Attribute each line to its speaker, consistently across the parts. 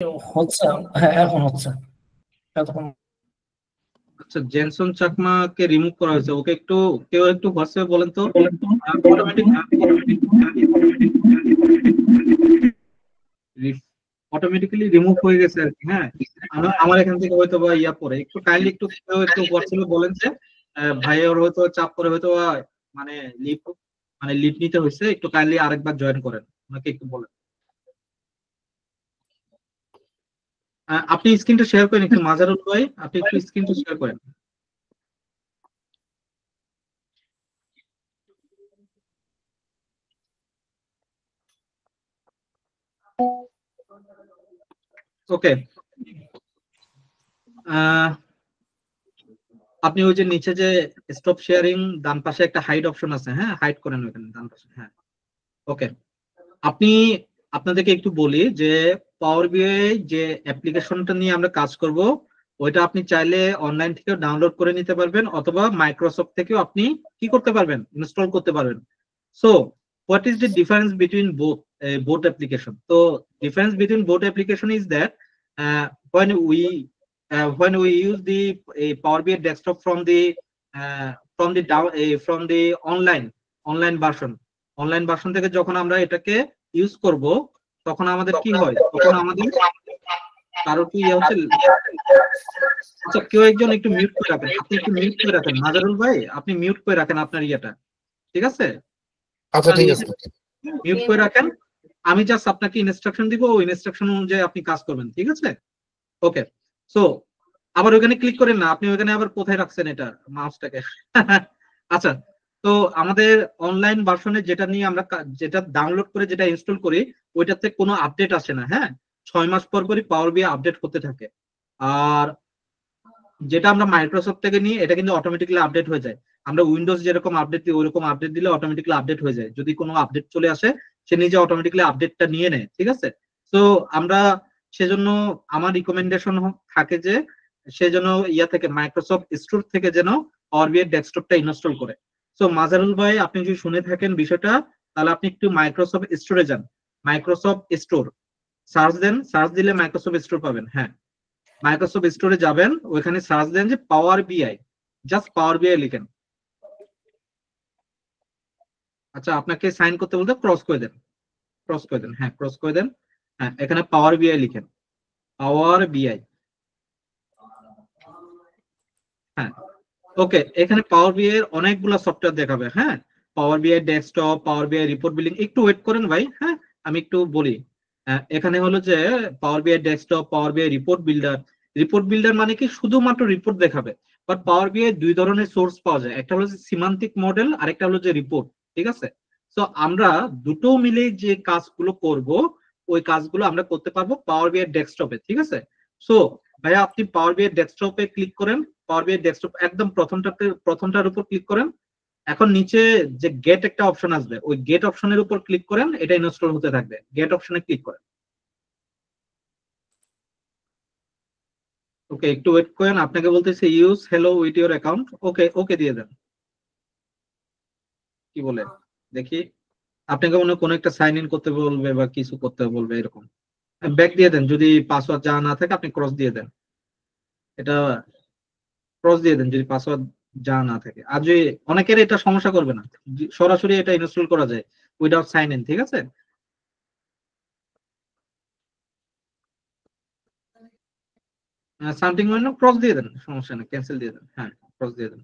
Speaker 1: হচ্ছে, হ্যাঁ এখন হচ্ছে, এতক্ষণ।
Speaker 2: আচ্ছা, জেনসন চাকমাকে রিমুভ করা হয়েছে, ওকে একটু কেউ একটু হোয়াটসঅ্যাপে বলেন তো অটোমেটিক অটোমেটিক্যালি রিমুভ হয়ে গেছে আর কি। হ্যাঁ, আমার এখান থেকে হয়তো বা ইয়া পরে একটু কাইন্ডলি একটু কেউ একটু হোয়াটসঅ্যাপে বলেন যে ভাই ওর হয়তো চাপ করে হয়তো মানে লিভ লিভ নিতে হয়েছে, একটু কাইন্ডলি আরেকবার জয়েন করেন, ওনাকে একটু বলেন। আপনি স্ক্রিনটা শেয়ার করেন একটু, মাজারুল ভাই আপনি একটু স্ক্রিনটা শেয়ার করেন। ওকে, আপনি ওই যে নিচে যে স্টপ শেয়ারিং ডান পাশে একটা হাইড অপশন আছে, হ্যাঁ হাইড করেন ওখানে ডান পাশে। হ্যাঁ, ওকে। আপনি আপনাদেরকে একটু বলি যে পাওয়ার বিআই যে অ্যাপ্লিকেশনটা নিয়ে আমরা কাজ করব, ওইটা আপনি চাইলে অনলাইন থেকেও ডাউনলোড করে নিতে পারবেন, অথবা মাইক্রোসফট থেকেও আপনি কি করতে পারবেন, ইনস্টল করতে পারবেন। So what is the difference between both application? So difference between both application is that uh, when we when we use the Power BI desktop from the from the online version থেকে যখন আমরা এটাকে use করব, তখন আমাদের কি হয়, তখন আমাদের কারো কি ইয়ে হচ্ছে। আচ্ছা, কেউ একজন একটু মিউট করে রাখেন, আপনি একটু মিউট করে রাখেন, নাজারুল ভাই আপনি মিউট করে রাখেন আপনার ইয়েটা, ঠিক আছে?
Speaker 3: আচ্ছা ঠিক আছে,
Speaker 2: মিউট করে রাখেন। আমি জাস্ট আপনাকে ইনস্ট্রাকশন দিব, ওই ইনস্ট্রাকশন অনুযায়ী আপনি কাজ করবেন, ঠিক আছে? ওকে। সো আবার ওখানে ক্লিক করেন না, আপনি ওখানে আবার কোথায় রাখছেন এটা মাউসটাকে? আচ্ছা, তো আমাদের অনলাইন ভার্সনে যেটা নিয়ে আমরা যেটা ডাউনলোড করে যেটা ইনস্টল করি, ওইটাতে কোনো আপডেট আসে না। হ্যাঁ, 6 মাস পর পরই পাওয়ার বিআই আপডেট হতে থাকে। আর যেটা আমরা মাইক্রোসফট থেকে নিই, এটা কিন্তু অটোমেটিক্যালি আপডেট হয়ে যায়। আমরা উইন্ডোজ যেরকম আপডেট দিই ওইরকম আপডেট দিলে অটোমেটিক্যালি আপডেট হয়ে যায়। যদি কোনো আপডেট চলে আসে, সে নিজে অটোমেটিক্যালি আপডেটটা নিয়ে নেয়, ঠিক আছে? তো আমরা সেজন্য আমার রিকমেন্ডেশন থাকে যে সেজন্য ইয়া থেকে মাইক্রোসফট স্টোর থেকে যেন পাওয়ার বিআই ডেস্কটপটা ইনস্টল করে। সো মাজারুল ভাই আপনি যদি শুনে থাকেন বিষয়টা, তাহলে আপনি একটু মাইক্রোসফট স্টোরে যান, মাইক্রোসফট স্টোর সার্চ দেন, সার্চ দিলে মাইক্রোসফট স্টোর পাবেন। হ্যাঁ, মাইক্রোসফট স্টোরে যাবেন, ওইখানে সার্চ দেন যে পাওয়ার বিআই, জাস্ট পাওয়ার বিআই লিখেন। আচ্ছা, আপনাকে সাইন করতে বলতে ক্রস করে দেন, ক্রস করে দেন, হ্যাঁ ক্রস করে দেন। হ্যাঁ, এখানে পাওয়ার বিআই লিখেন, পাওয়ার বিআই। হ্যাঁ, ওকে। এখানে পাওয়ার বিআই এর অনেকগুলো সফটওয়্যার দেখাবে। হ্যাঁ, পাওয়ার বিআই ডেস্কটপ, পাওয়ার বিআই রিপোর্ট বিল্ডিং। একটু ওয়েট করেন ভাই, হ্যাঁ আমি একটু বলি। এখানে হলো যে পাওয়ার বিআই ডেস্কটপ, পাওয়ার বিআই রিপোর্ট বিল্ডার। রিপোর্ট বিল্ডার মানে কি শুধুমাত্র রিপোর্ট দেখাবে। বাট পাওয়ার বিআই দুই ধরনের সোর্স পাওয়া যায়, একটা হলো সিমান্টিক মডেল আর একটা হলো যে রিপোর্ট, ঠিক আছে? তো আমরা দুটো মিলে যে কাজগুলো করব, ওই কাজগুলো আমরা করতে পারবো পাওয়ার বিআই ডেস্কটপে, ঠিক আছে? সো ভাইয়া আপনি পাওয়ার বিআই ডেস্কটপে ক্লিক করেন, পাওয়ার বিআই ডেস্কটপ একদম প্রথমটার উপর ক্লিক করেন। এখন নিচে যে গেট একটা অপশন আসবে, ওই গেট অপশনের উপর ক্লিক করেন, এটা ইনস্টল হতে থাকবে। গেট অপশনে ক্লিক করেন। ওকে, একটু ওয়েট করেন, আপনাকে বলতেছে use hello with your account. Okay, okay দিয়ে দেন। কি বলে দেখি, আপনাকে মনে হয় কোনো একটা সাইন ইন করতে বলবে বা কিছু করতে বলবে এরকম। ব্যাক দিয়ে দেন, যদি পাসওয়ার্ড জানা না থাকে আপনি ক্রস দিয়ে দেন, এটা ক্রস দিয়ে দেন যদি পাসওয়ার্ড জানা না থাকে। আর যদি অনেকের এটা সমস্যা করবে না, সরাসরি এটা ইনস্টল করা যায় উইদাউট সাইন ইন, ঠিক আছে? সামথিং মানে ক্রস দিয়ে দেন, সমস্যা নেই, ক্যান্সেল দিয়ে দেন। হ্যাঁ, ক্রস দিয়ে দেন।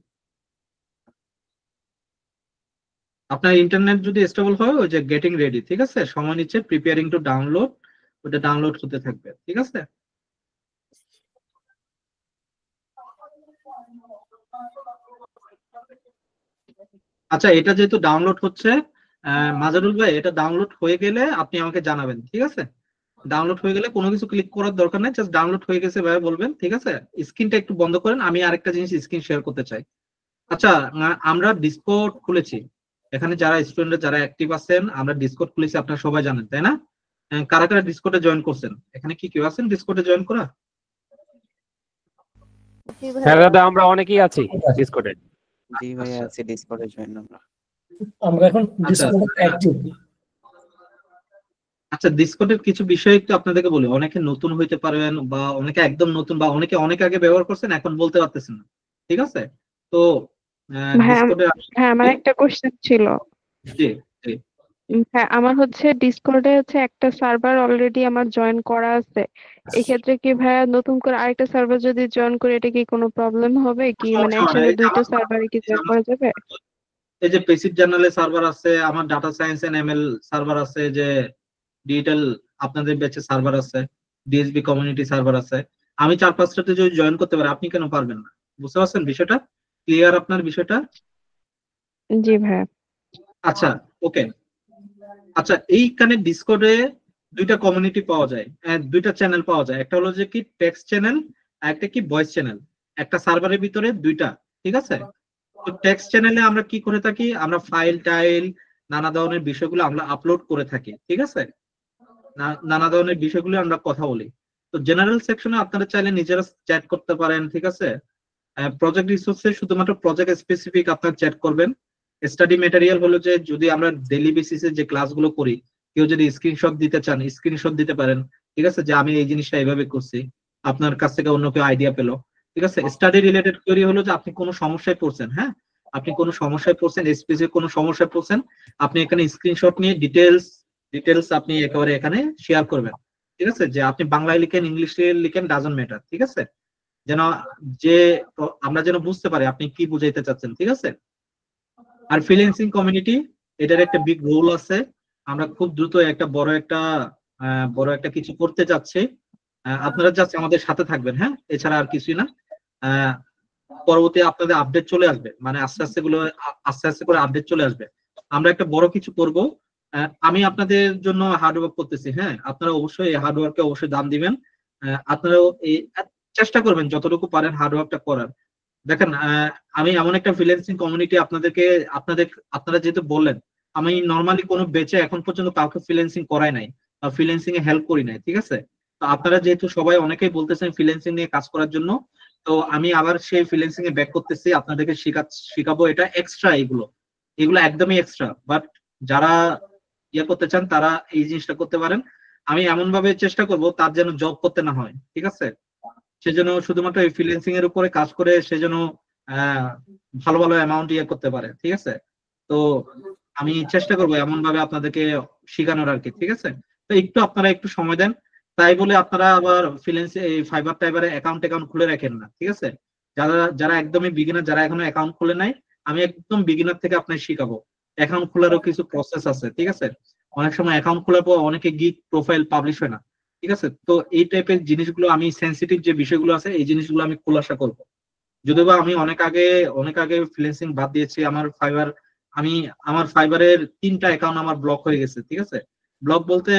Speaker 2: আপনার ইন্টারনেট যদি স্টেবল হয়, ওই যে গেটিং রেডি, ঠিক আছে, সময় নিচ্ছে, প্রিপেয়ারিং টু ডাউনলোড, ওটা ডাউনলোড হতে থাকবে, ঠিক আছে? আচ্ছা, এটা যেহেতু ডাউনলোড হচ্ছে, মাজারুল ভাই এটা ডাউনলোড হয়ে গেলে আপনি আমাকে জানাবেন, ঠিক আছে? ডাউনলোড হয়ে গেলে কোনো কিছু ক্লিক করার দরকার নেই, জাস্ট ডাউনলোড হয়ে গেছে ভাই বলবেন, ঠিক আছে? স্ক্রিনটা একটু বন্ধ করেন, আমি আরেকটা জিনিস স্ক্রিন শেয়ার করতে চাই। আচ্ছা, আমরা ডিসকর্ড খুলেছি, এখানে যারা স্টুডেন্ট যারা অ্যাক্টিভ আছেন, আমরা ডিসকর্ড খুলেছি, আপনারা সবাই জানেন তাই না? কারা কারা ডিসকর্ডে জয়েন করছেন, এখানে কি কেউ আছেন ডিসকর্ডে জয়েন করা?
Speaker 4: হ্যাঁ দাদা, আমরা অনেকেই আছি ডিসকর্ডে।
Speaker 5: জি ভাই, আছি ডিসকর্ডে জয়েন।
Speaker 1: আমরা এখন ডিসকর্ডে অ্যাক্টিভ।
Speaker 2: আচ্ছা, ডিসকর্ডের কিছু বিষয় একটু আপনাদেরকে বলি। অনেকে নতুন হইতে পারেন বা অনেকে একদম নতুন বা অনেকে অনেক আগে ব্যবহার করছেন, এখন বলতে পারতেছেন না, ঠিক আছে? তো
Speaker 5: ভাই
Speaker 2: ডিসকর্ডের
Speaker 5: হ্যাঁ আমার একটা কোশ্চেন ছিল।
Speaker 2: জি জি
Speaker 5: হ্যাঁ আমার হচ্ছে ডিসকর্ডে হচ্ছে একটা সার্ভার অলরেডি আমার জয়েন করা আছে। এক্ষেত্রে কি ভাইয়া নতুন করে আরেকটা সার্ভার যদি জয়েন করি এটা কি কোনো প্রবলেম হবে কি, মানে
Speaker 2: সমস্যা হয় না।
Speaker 5: একসাথে
Speaker 2: এই যে
Speaker 5: দুইটা
Speaker 2: আমার
Speaker 5: সার্ভারে কি
Speaker 2: এই যে
Speaker 5: জয়েন
Speaker 2: আমার
Speaker 5: করা যাবে?
Speaker 2: এই যে পেসিভ জার্নালের সার্ভার আছে, আমার data science and ML server আছে, যে ডিজিটাল আপনাদের ব্যাচে সার্ভার আছে, ডিএসবি কমিউনিটি সার্ভার আছে। আমি 4-5টাতে যদি জয়েন করতে পারি, আপনি কেন পারবেন না? বুঝতে পারছেন বিষয়টা? ক্লিয়ার আপনার বিষয়টা?
Speaker 5: জি ভাইয়া।
Speaker 2: আচ্ছা, ওকে। আচ্ছা, এইখানে ডিসকর্ডে দুইটা কমিউনিটি পাওয়া যায়, দুইটা চ্যানেল পাওয়া যায়। একটা হলো যে কি টেক্সট চ্যানেল, আর একটা কি ভয়েস চ্যানেল। একটা সার্ভারের ভিতরে দুইটা, ঠিক আছে? তো টেক্সট চ্যানেলে আমরা কি করে থাকি, আমরা ফাইল টাইল নানা ধরনের বিষয়গুলো আমরা আপলোড করে থাকি, ঠিক আছে? নানা ধরনের বিষয়গুলো আমরা কথা বলি। তো জেনারেল সেকশনে আপনারা চাইলে নিজেরা চ্যাট করতে পারেন, ঠিক আছে? প্রজেক্ট রিসোর্সে শুধুমাত্র প্রজেক্ট স্পেসিফিক আপনার চ্যাট করবেন। স্টাডি ম্যাটেরিয়াল হলো যে যদি আমরা ডেইলি বেসিসে যে ক্লাসগুলো করি, কেউ যদি স্ক্রিনশট দিতে চান স্ক্রিনশট দিতে পারেন, ঠিক আছে? যে আমি এই জিনিসটা এইভাবে করছি, আপনার কাছ থেকে অন্য কেউ আইডিয়া পেলো, ঠিক আছে? স্টাডি রিলেটেড কোয়েরি হলো যে আপনি কোনো সমস্যায় পড়ছেন, হ্যাঁ, আপনি কোনো সমস্যায় পড়ছেন, স্পেসিফিক কোনো সমস্যায় পড়ছেন, আপনি এখানে স্ক্রিনশট নিয়ে ডিটেলস ডিটেলস আপনি একেবারে এখানে শেয়ার করবেন, ঠিক আছে? যে আপনি বাংলায় লিখেন ইংলিশে লিখেন ডাজন্ট ম্যাটার, ঠিক আছে? যেন যে আমরা যেন বুঝতে পারি আপনি কি বুঝাইতে চাচ্ছেন, ঠিক আছে? আর ফ্রিল্যান্সিং কমিউনিটি, এটার একটা বিগ রোল আছে। আমরা খুব দ্রুত একটা বড় একটা কিছু করতে যাচ্ছি। আপনারা জাস্ট আমাদের সাথে থাকবেন, হ্যাঁ, এছাড়া আর কিছুই না। আহ, পরবর্তী আপনাদের আপডেট চলে আসবে, মানে আস্তে আস্তে করে আপডেট চলে আসবে। আমরা একটা বড় কিছু করব। আমি আপনাদের জন্য হার্ডওয়ার্ক করতেছি, হ্যাঁ, আপনারা অবশ্যই এই হার্ডওয়ার্কে অবশ্যই দাম দিবেন। আপনারাও এই চেষ্টা করবেন যতটুকু পারেন হার্ডওয়ার্কটা করার। দেখেন, আমি এমন একটা ফ্রিল্যান্সিং কমিউনিটি আপনাদেরকে আপনারা যেহেতু বললেন, আমি নর্মালি কোনো বেচে এখন পর্যন্ত কাউকে ফ্রিল্যান্সিং করাই নাই বা ফ্রিল্যান্সিং এ হেল্প করি নাই, ঠিক আছে? তো আপনারা যেহেতু সবাই অনেকেই বলতেছেন ফ্রিল্যান্সিং নিয়ে কাজ করার জন্য, তো আমি আবার সেই ফ্রিল্যান্সিং এ ব্যাক করতেছি, আপনাদেরকে শিখাবো। এটা এক্সট্রা, এগুলো এগুলো একদমই এক্সট্রা, বাট যারা ইয়ে করতে চান তারা এই জিনিসটা করতে পারেন। আমি এমন ভাবে চেষ্টা করব তার যেন জব করতে না হয়, ঠিক আছে? সেজন্য শুধুমাত্র এই ফ্রিল্যান্সিং এর উপরে কাজ করে সেজন্য আহ ভালো ভালো অ্যামাউন্ট ইয়ে করতে পারে, ঠিক আছে? তো আমি চেষ্টা করবো এমন ভাবে আপনাদেরকে শেখানোর আর কি, ঠিক আছে? তো একটু আপনারা একটু সময় দেন। তাই বলে আপনারা আবার এই ফাইবার টাইবারে অ্যাকাউন্ট খুলে রাখেন না, ঠিক আছে? যারা যারা একদমই বিগিনার, যারা এখনো অ্যাকাউন্ট খুলে নাই, আমি একদম বিগিনার থেকে আপনাকে শিখাবো। অ্যাকাউন্ট খোলারও কিছু প্রসেস আছে, ঠিক আছে? অনেক সময় অ্যাকাউন্ট খোলার পর অনেকে গিগ প্রোফাইল পাবলিশ হয় না, ঠিক আছে? তো এই টাইপের জিনিসগুলো, আমি সেন্সিটিভ যে বিষয়গুলো আছে এই জিনিসগুলো আমি খোলাসা করব। যদিও বা আমি অনেক আগে ফ্রিল্যান্সিং বাদ দিয়েছি। আমি আমার ফাইবারের 3টা অ্যাকাউন্ট আমার ব্লক হয়ে গেছে, ঠিক আছে? ব্লক বলতে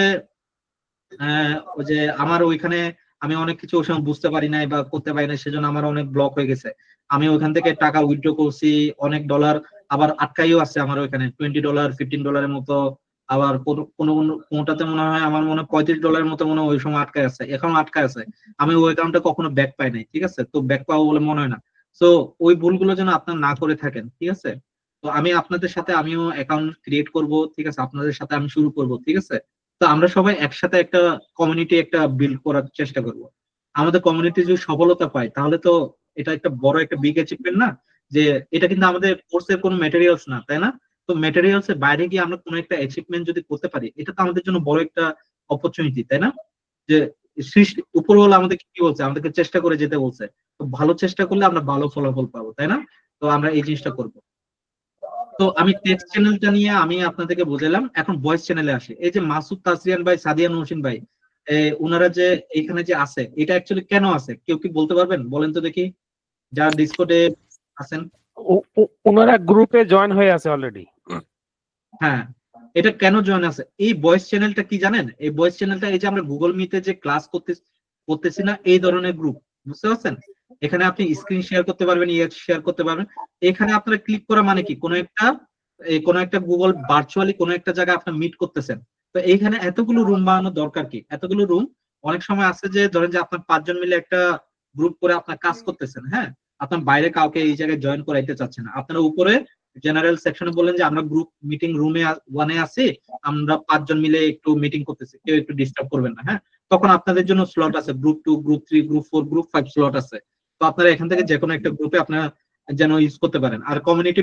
Speaker 2: ওই যে আমার ওইখানে আমি অনেক কিছু ওই সময় বুঝতে পারি নাই বা করতে পারি নাই, সেজন্য আমার অনেক ব্লক হয়ে গেছে। আমি ওইখান থেকে টাকা উইথড্র করছি, অনেক ডলার আবার আটকাইও আছে আমার ওইখানে, $20 $15 মতো। আবার কোনোটাতে মনে হয় আমার মনে হয় $35 মতো মনে হয় ওই সময় আটকায় আছে, এখন আটকায় আছে। আমি ওই অ্যাকাউন্টটা কখনো ব্যাক পাই নাই, ঠিক আছে? তো ব্যাক পাবো বলে মনে হয় না। তো ওই ভুলগুলো যেন আপনার না করে থাকেন, ঠিক আছে? তো আমি আপনাদের সাথে আমিও অ্যাকাউন্ট ক্রিয়েট করব, ঠিক আছে? আপনাদের সাথে আমি শুরু করব, ঠিক আছে? তো আমরা সবাই একসাথে একটা কমিউনিটি একটা বিল্ড করার চেষ্টা করব। আমাদের কমিউনিটি যদি সফলতা পায় তাহলে তো এটা একটা বড় একটা বিগ অ্যাচিভমেন্ট না? যে এটা কিন্তু আমাদের কোর্সের কোনো ম্যাটেরিয়ালস না, তাই না? তো ম্যাটেরিয়ালস এর বাইরে গিয়ে আমরা কোনো একটা অ্যাচিভমেন্ট যদি করতে পারি, এটা তো আমাদের জন্য বড় একটা অপরচুনিটি, তাই না? যে সৃষ্টি উপরওয়ালা আমাদের কি বলছে, আমাদেরকে চেষ্টা করে যেতে বলছে। তো ভালো চেষ্টা করলে আমরা ভালো ফলাফল পাবো, তাই না? তো আমরা এই জিনিসটা করবো। তো আমি টেক্সট চ্যানেলটা নিয়ে আমি আপনাদেরকে বুঝালাম। এখন ভয়েস চ্যানেলে আসে। এই যে মাসুদ তাসরিয়ান ভাই, সাদিয়া নৌসিন ভাই, ওনারা যে এখানে যে আছে, এটা অ্যাকচুয়ালি কেন আছে কেউ কি বলতে পারবেন? বলেন তো দেখি, যারা ডিসকর্ডে আছেন।
Speaker 4: ওনারা গ্রুপে জয়েন হয়ে আছে অলরেডি।
Speaker 2: হ্যাঁ, এটা কেন জয়েন আছে? এই ভয়েস চ্যানেলটা কি জানেন? এই ভয়েস চ্যানেলটা এই যে আমরা গুগল মিটে যে ক্লাস করতেছি না, এই ধরনের গ্রুপ, বুঝতে পারছেন? এখানে আপনি স্ক্রিন শেয়ার করতে পারবেন, শেয়ার করতে পারবেন। এখানে আপনারা ক্লিক করা মানে কি, কোনো একটা গুগল ভার্চুয়ালি কোনো একটা জায়গায় আপনার মিট করতেছেন। তো এইখানে এতগুলো রুম বানানোর দরকার কি? এতগুলো রুম অনেক সময় আছে যে ধরেন যে আপনার 5 জন মিলে একটা গ্রুপ করে আপনার কাজ করতেছেন, হ্যাঁ, আপনার বাইরে কাউকে এই জায়গায় জয়েন করাইতে চাচ্ছেন না, আপনারা উপরে জেনারেল সেকশনে বললেন যে আমরা গ্রুপ মিটিং রুমে 1-এ আছি, আমরা 5 জন মিলে একটু মিটিং করতেছি, কেউ একটু ডিস্টার্ব করবেন না, হ্যাঁ। তখন আপনাদের জন্য স্লট আছে, group 2, group 3, group 4, group 5 slot আছে। তো আপনারা এখান থেকে যে কোনো একটা গ্রুপে আপনারা যেন ইউজ করতে পারেন। আর কমিউনিটি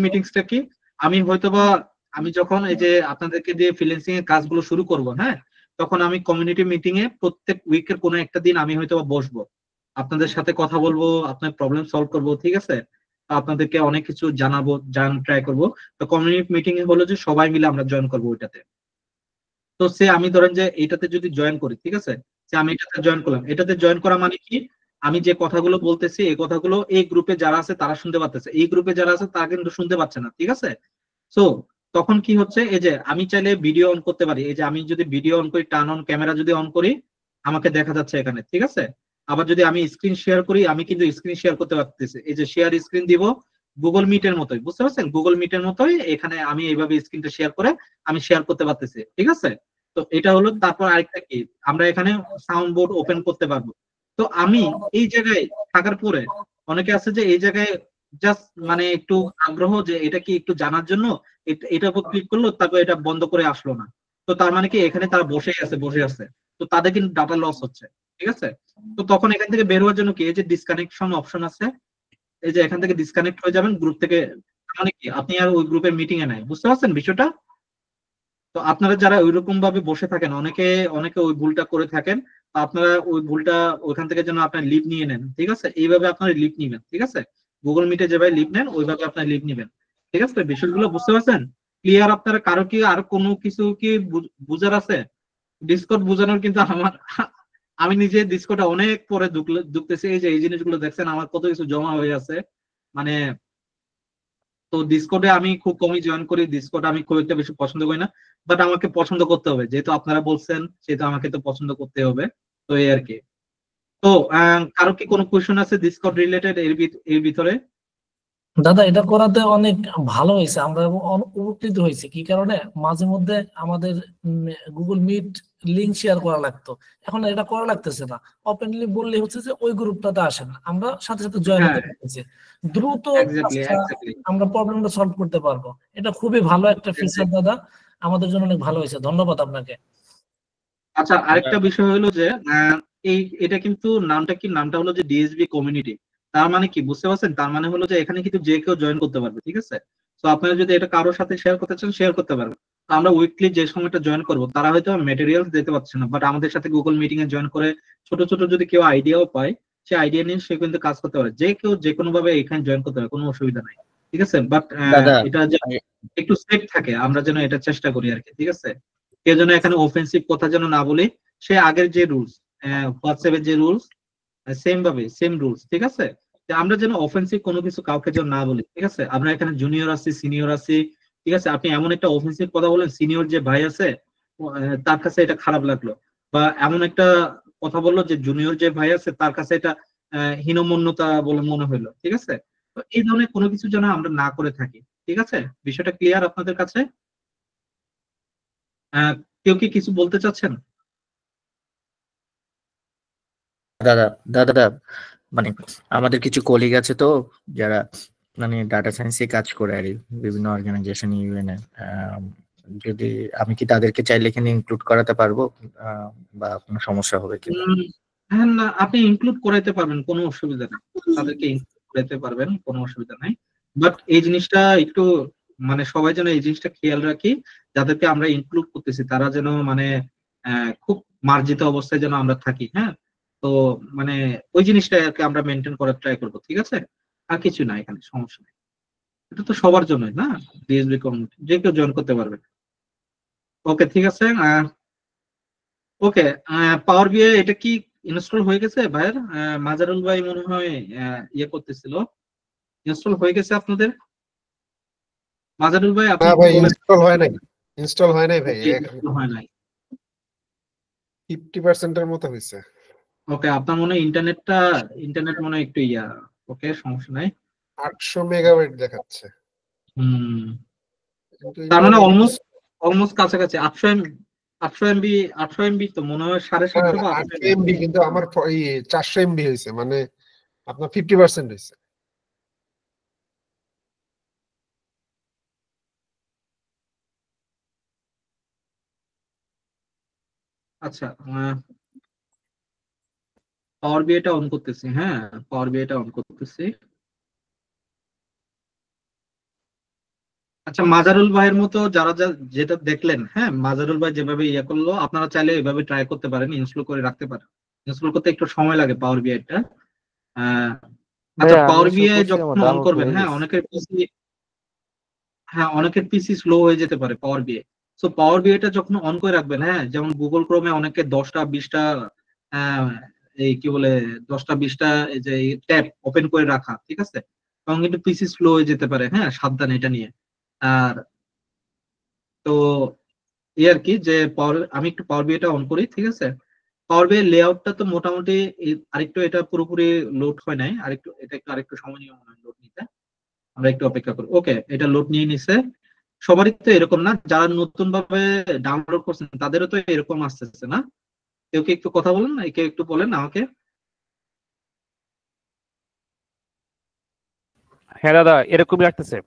Speaker 2: মিটিংসটা কি, আমি যখন এই যে আপনাদেরকে দিয়ে ফ্রিল্যান্সিং এর কাজগুলো শুরু করব, হ্যাঁ, তখন আমি কমিউনিটি মিটিং এ প্রত্যেক উইকের কোনো একটা দিন আমি হয়তো বসবো, আপনাদের সাথে কথা বলবো, আপনার প্রবলেম সলভ করবো, ঠিক আছে। আপনাদেরকে অনেক কিছু জানাবো, ট্রাই করবো। তো কমিউনিটি মিটিং এ হলো যে সবাই মিলে আমরা জয়েন করবো ওইটাতে। তো আমি ধরেন যে এইটাতে যদি জয়েন করি, ঠিক আছে, যে আমি এটাতে জয়েন করলাম, এটাতে জয়েন করা মানে কি, আমি যে কথাগুলো বলতেছি এই কথাগুলো এই গ্রুপে যারা আছে তারা শুনতে পাচ্ছে, এই গ্রুপে যারা আছে তারা কিন্তু শুনতে পাচ্ছে না, ঠিক আছে। সো তখন কি হচ্ছে, এই যে আমি চাইলে ভিডিও অন করতে পারি, এই যে আমি যদি ভিডিও অন করি, টার্ন অন ক্যামেরা যদি অন করি, আমাকে দেখা যাচ্ছে এখানে, ঠিক আছে। আবার যদি আমি স্ক্রিন শেয়ার করি, আমি কিন্তু স্ক্রিন শেয়ার করতে পারতেছি, এই যে শেয়ার স্ক্রিন দিব, গুগল মিটের মতোই, বুঝতে পারছেন, গুগল মিটের মতোই এখানে আমি এইভাবে স্ক্রিনটা শেয়ার করে আমি শেয়ার করতে পারতেছি, ঠিক আছে। তো এটা হলো, তারপর আরেকটা কি, আমরা এখানে সাউন্ড বোর্ড ওপেন করতে পারবো। তো আমি এই জায়গায় থাকার পরে অনেকে আছে যে এই জায়গায় জাস্ট মানে একটু আগ্রহ যে এটা কি একটু জানার জন্য এটার উপর ক্লিক করলো, তারপর এটা বন্ধ করে আসলো না। তো তার মানে কি এখানে তারা বসে আছে, তো তাদের কিন্তু ডাটা লস হচ্ছে, ঠিক আছে। তো তখন এখান থেকে বের হওয়ার জন্য কি, এই যে ডিসকানেকশন অপশন আছে, এই যে এখান থেকে ডিসকানেক্ট হয়ে যাবেন গ্রুপ থেকে, মানে কি আপনি আর ওই গ্রুপের মিটিং এ নাই, বুঝতে পারছেন বিষয়টা। তো আপনারা যারা ওইরকম ভাবে বসে থাকেন, অনেকে ওই ভুলটা করে থাকেন, আপনারা ওই ভুলটা ওইখান থেকে যেন আপনার লিভ নিয়ে নেন, ঠিক আছে। এইভাবে আপনারা লিভ নিবেন, ঠিক আছে, গুগল মিটে যেভাবে লিভ নেন ওইভাবে আপনারা লিভ নিবেন, ঠিক আছে। বিষয়গুলো বুঝতে পারছেন, ক্লিয়ার? আপনারা কারো কি আর কোনো কিছু কি বুঝার আছে? ডিসকর্ড বোঝানোর কিন্তু আমি নিজে ডিসকর্ডে অনেক পরে ঢুকতেছি, এই যে এই জিনিসগুলো দেখছেন আমার কত কিছু জমা হয়ে আছে, মানে। তো ডিসকর্ডে আমি খুব কমই জয়েন করি, ডিসকর্ড আমি খুব একটা বেশি পছন্দ করি না, বাট আমাকে পছন্দ করতে হবে, যেহেতু আপনারা বলছেন সেহেতু আমাকে তো পছন্দ করতে হবে। তো এই আর কি। তো কারো কি কোনো কোয়েশ্চেন আছে ডিসকর্ড রিলেটেড এর ভিতরে?
Speaker 1: দাদা এটা করাতে অনেক ভালো হয়েছে, আমরা উপকৃত হয়েছি। কি কারণে, মাঝে মধ্যে আমাদের গুগল মিট লিংক শেয়ার করা লাগতো, এখন এটা করা লাগতেছে না, ওপেনলি বললে হচ্ছে যে ওই গ্রুপটাতে আসেন, আমরা সাথে সাথে জয়েন হতে পারতেছি, দ্রুত আমরা প্রবলেমটা সলভ করতে পারবো। এটা খুবই ভালো একটা ফিচার দাদা, আমাদের জন্য অনেক ভালো হয়েছে, ধন্যবাদ আপনাকে।
Speaker 2: আচ্ছা, আরেকটা বিষয় হলো যে এটা কিন্তু নামটা হলো যে ডিএসবি কমিউনিটি। তার মানে কি বুঝতে পারছেন? তার মানে হলো যে এখানে কিন্তু যে কেউ জয়েন করতে পারবে, ঠিক আছে। তো আপনারা যদি এটা কারোর সাথে শেয়ার করতে চান, শেয়ার করতে পারবেন। তো আমরা উইকলি যে সময়টা জয়েন করবো, তারা হয়তো ম্যাটেরিয়ালস দিতে পারছে না, বাট আমাদের সাথে গুগল মিটিং এ জয়েন করে ছোট ছোট যদি কেউ আইডিয়াও পায়, সে আইডিয়া নিয়ে সে কিন্তু কাজ করতে পারে, যে কেউ যে কোনো ভাবে এখানে জয়েন করতে পারে, কোনো অসুবিধা নাই, ঠিক আছে। বাট এটা যে একটু সেফ থাকে, আমরা যেন এটা চেষ্টা করি আর কি, ঠিক আছে। কেউ যেন এখানে অফেন্সিভ কথা যেন না বলে, সে আগের যে রুলস, হোয়াটসঅ্যাপের যে রুলস, সেম রুলস, ঠিক আছে। আমরা যেন অফেন্সিভ কোনো কিছু কাউকে যেন না বলি, ঠিক আছে। আমরা এখানে জুনিয়র আছি, সিনিয়র আছি, ঠিক আছে। আপনি এমন একটা অফেন্সিভ কথা বলেন, সিনিয়র যে ভাই আছে তার কাছে এটা খারাপ লাগলো, বা এমন একটা কথা বললো যে জুনিয়র যে ভাই আছে তার কাছে এটা হীনমন্যতা বলে মনে হইলো, ঠিক আছে। তো এই ধরনের কোনো কিছু যেন আমরা না করে থাকি, ঠিক আছে। বিষয়টা ক্লিয়ার আপনাদের কাছে? কেউ কি কিছু বলতে চাচ্ছেন?
Speaker 6: দাদা দাদা মানে আমাদের কিছু কলিগ আছে তো, যারা মানে ডাটা সায়েন্সে কাজ করে আর বিভিন্ন অর্গানাইজেশন ইউএনএ, যদি আমি কি তাদেরকে চাইলে এখানে ইনক্লুড করাতে পারবো, বা কোনো সমস্যা হবে কি?
Speaker 2: হ্যাঁ, না, আপনি ইনক্লুড করাইতে পারবেন, কোনো অসুবিধা নেই, তাদেরকে ইনক্লুড করাইতে পারবেন, কোনো অসুবিধা নাই। বাট এই জিনিসটা একটু মানে সবাই যেন এই জিনিসটা খেয়াল রাখি, যাদেরকে আমরা ইনক্লুড করতেছি তারা যেন মানে খুব মার্জিত অবস্থায় যেন আমরা থাকি, হ্যাঁ। তো মানে ওই জিনিসটা আর কি আমরা মেনটেন করার ট্রাই করবো, ঠিক আছে। আর কিছু না, এখানে সমস্যা নেই, এটা তো সবার জন্যই না, ডিএসবি কমিউনিটি যে কেউ জয়েন করতে পারবে। ওকে, ঠিক আছে। ওকে, পাওয়ার বিআই এটা কি ইনস্টল হয়ে গেছে ভাইয়ের? মাজারুল ভাই মনে হয় ইয়ে করতেছিল, ইনস্টল হয়ে গেছে আপনাদের? মাজারুল ভাই আপনি
Speaker 3: ভাই ইনস্টল হয় নাই ভাই,
Speaker 2: হয় নাই,
Speaker 3: 50% এর মতো হয়েছে।
Speaker 2: ওকে, আপনার মনে হয় ইন্টারনেট মনে হয় একটু ওকে, সমস্যা নাই।
Speaker 3: 800 মেগাবাইট দেখাচ্ছে,
Speaker 2: তার মানে অলমোস্ট কাছাকাছি 800 এমবি তো মনে হয় 750 বা
Speaker 3: 800 এমবি, কিন্তু আমার 400 এমবি হয়েছে, মানে আপনার 50% হয়েছে।
Speaker 2: আচ্ছা, পাওয়ার বিআইটা অন করতেছি। হ্যাঁ, পাওয়ার বিআইটা অন করতেছি। আচ্ছা, মাজারুল ভাইয়ের মতো যারা যেটা দেখলেন, হ্যাঁ, মাজারুল ভাই যেভাবে ইয়ে করলো, আপনারা চাইলে এভাবে ট্রাই করতে পারেন, ইনস্টল করে রাখতে পারেন। ইনস্টল করতে একটু সময় লাগে পাওয়ার বিআইটা। আচ্ছা,
Speaker 4: ভাইয়া আমি
Speaker 2: পাওয়ার
Speaker 4: ইনস্টল
Speaker 2: বিআই
Speaker 4: করছি,
Speaker 2: যখন
Speaker 4: আমার
Speaker 2: অন
Speaker 4: ডাউনলোড
Speaker 2: করবেন,
Speaker 4: হয়ে
Speaker 2: হ্যাঁ,
Speaker 4: গেছে।
Speaker 2: অনেকের পিসি স্লো হয়ে যেতে পারে পাওয়ার বিআই। সো পাওয়ার বিআইটা যখন অন করে রাখবেন, হ্যাঁ, যেমন গুগল ক্রোমে অনেকে 10টা 20টা এই কি বলে 10টা 20টা এই যে ট্যাব ওপেন করে রাখা, ঠিক আছে, তখন কিন্তু পিসি স্লো হয়ে যেতে পারে। হ্যাঁ, সাবধান এটা নিয়ে। আর তো এই আর কি, যে আমি একটু পাওয়ার বিআইটা অন করি, ঠিক আছে। পাওয়ার বিআই লেআউটটা তো মোটামুটি আরেকটু, এটা পুরোপুরি লোড হয় নাই, আরেকটু সময় নিয়ে মনে হয় লোড নিতে। আমরা একটু অপেক্ষা করি। ওকে, এটা লোড নিয়ে নিছে। সবারই তো এরকম না, যারা নতুন ভাবে ডাউনলোড করছেন তাদেরও তো এরকম আসতেছে না? কেউ কি একটু কথা বলেন না, কেউ একটু বলেন আমাকে।
Speaker 4: হ্যাঁ দাদা, এরকমই লাগতেছে।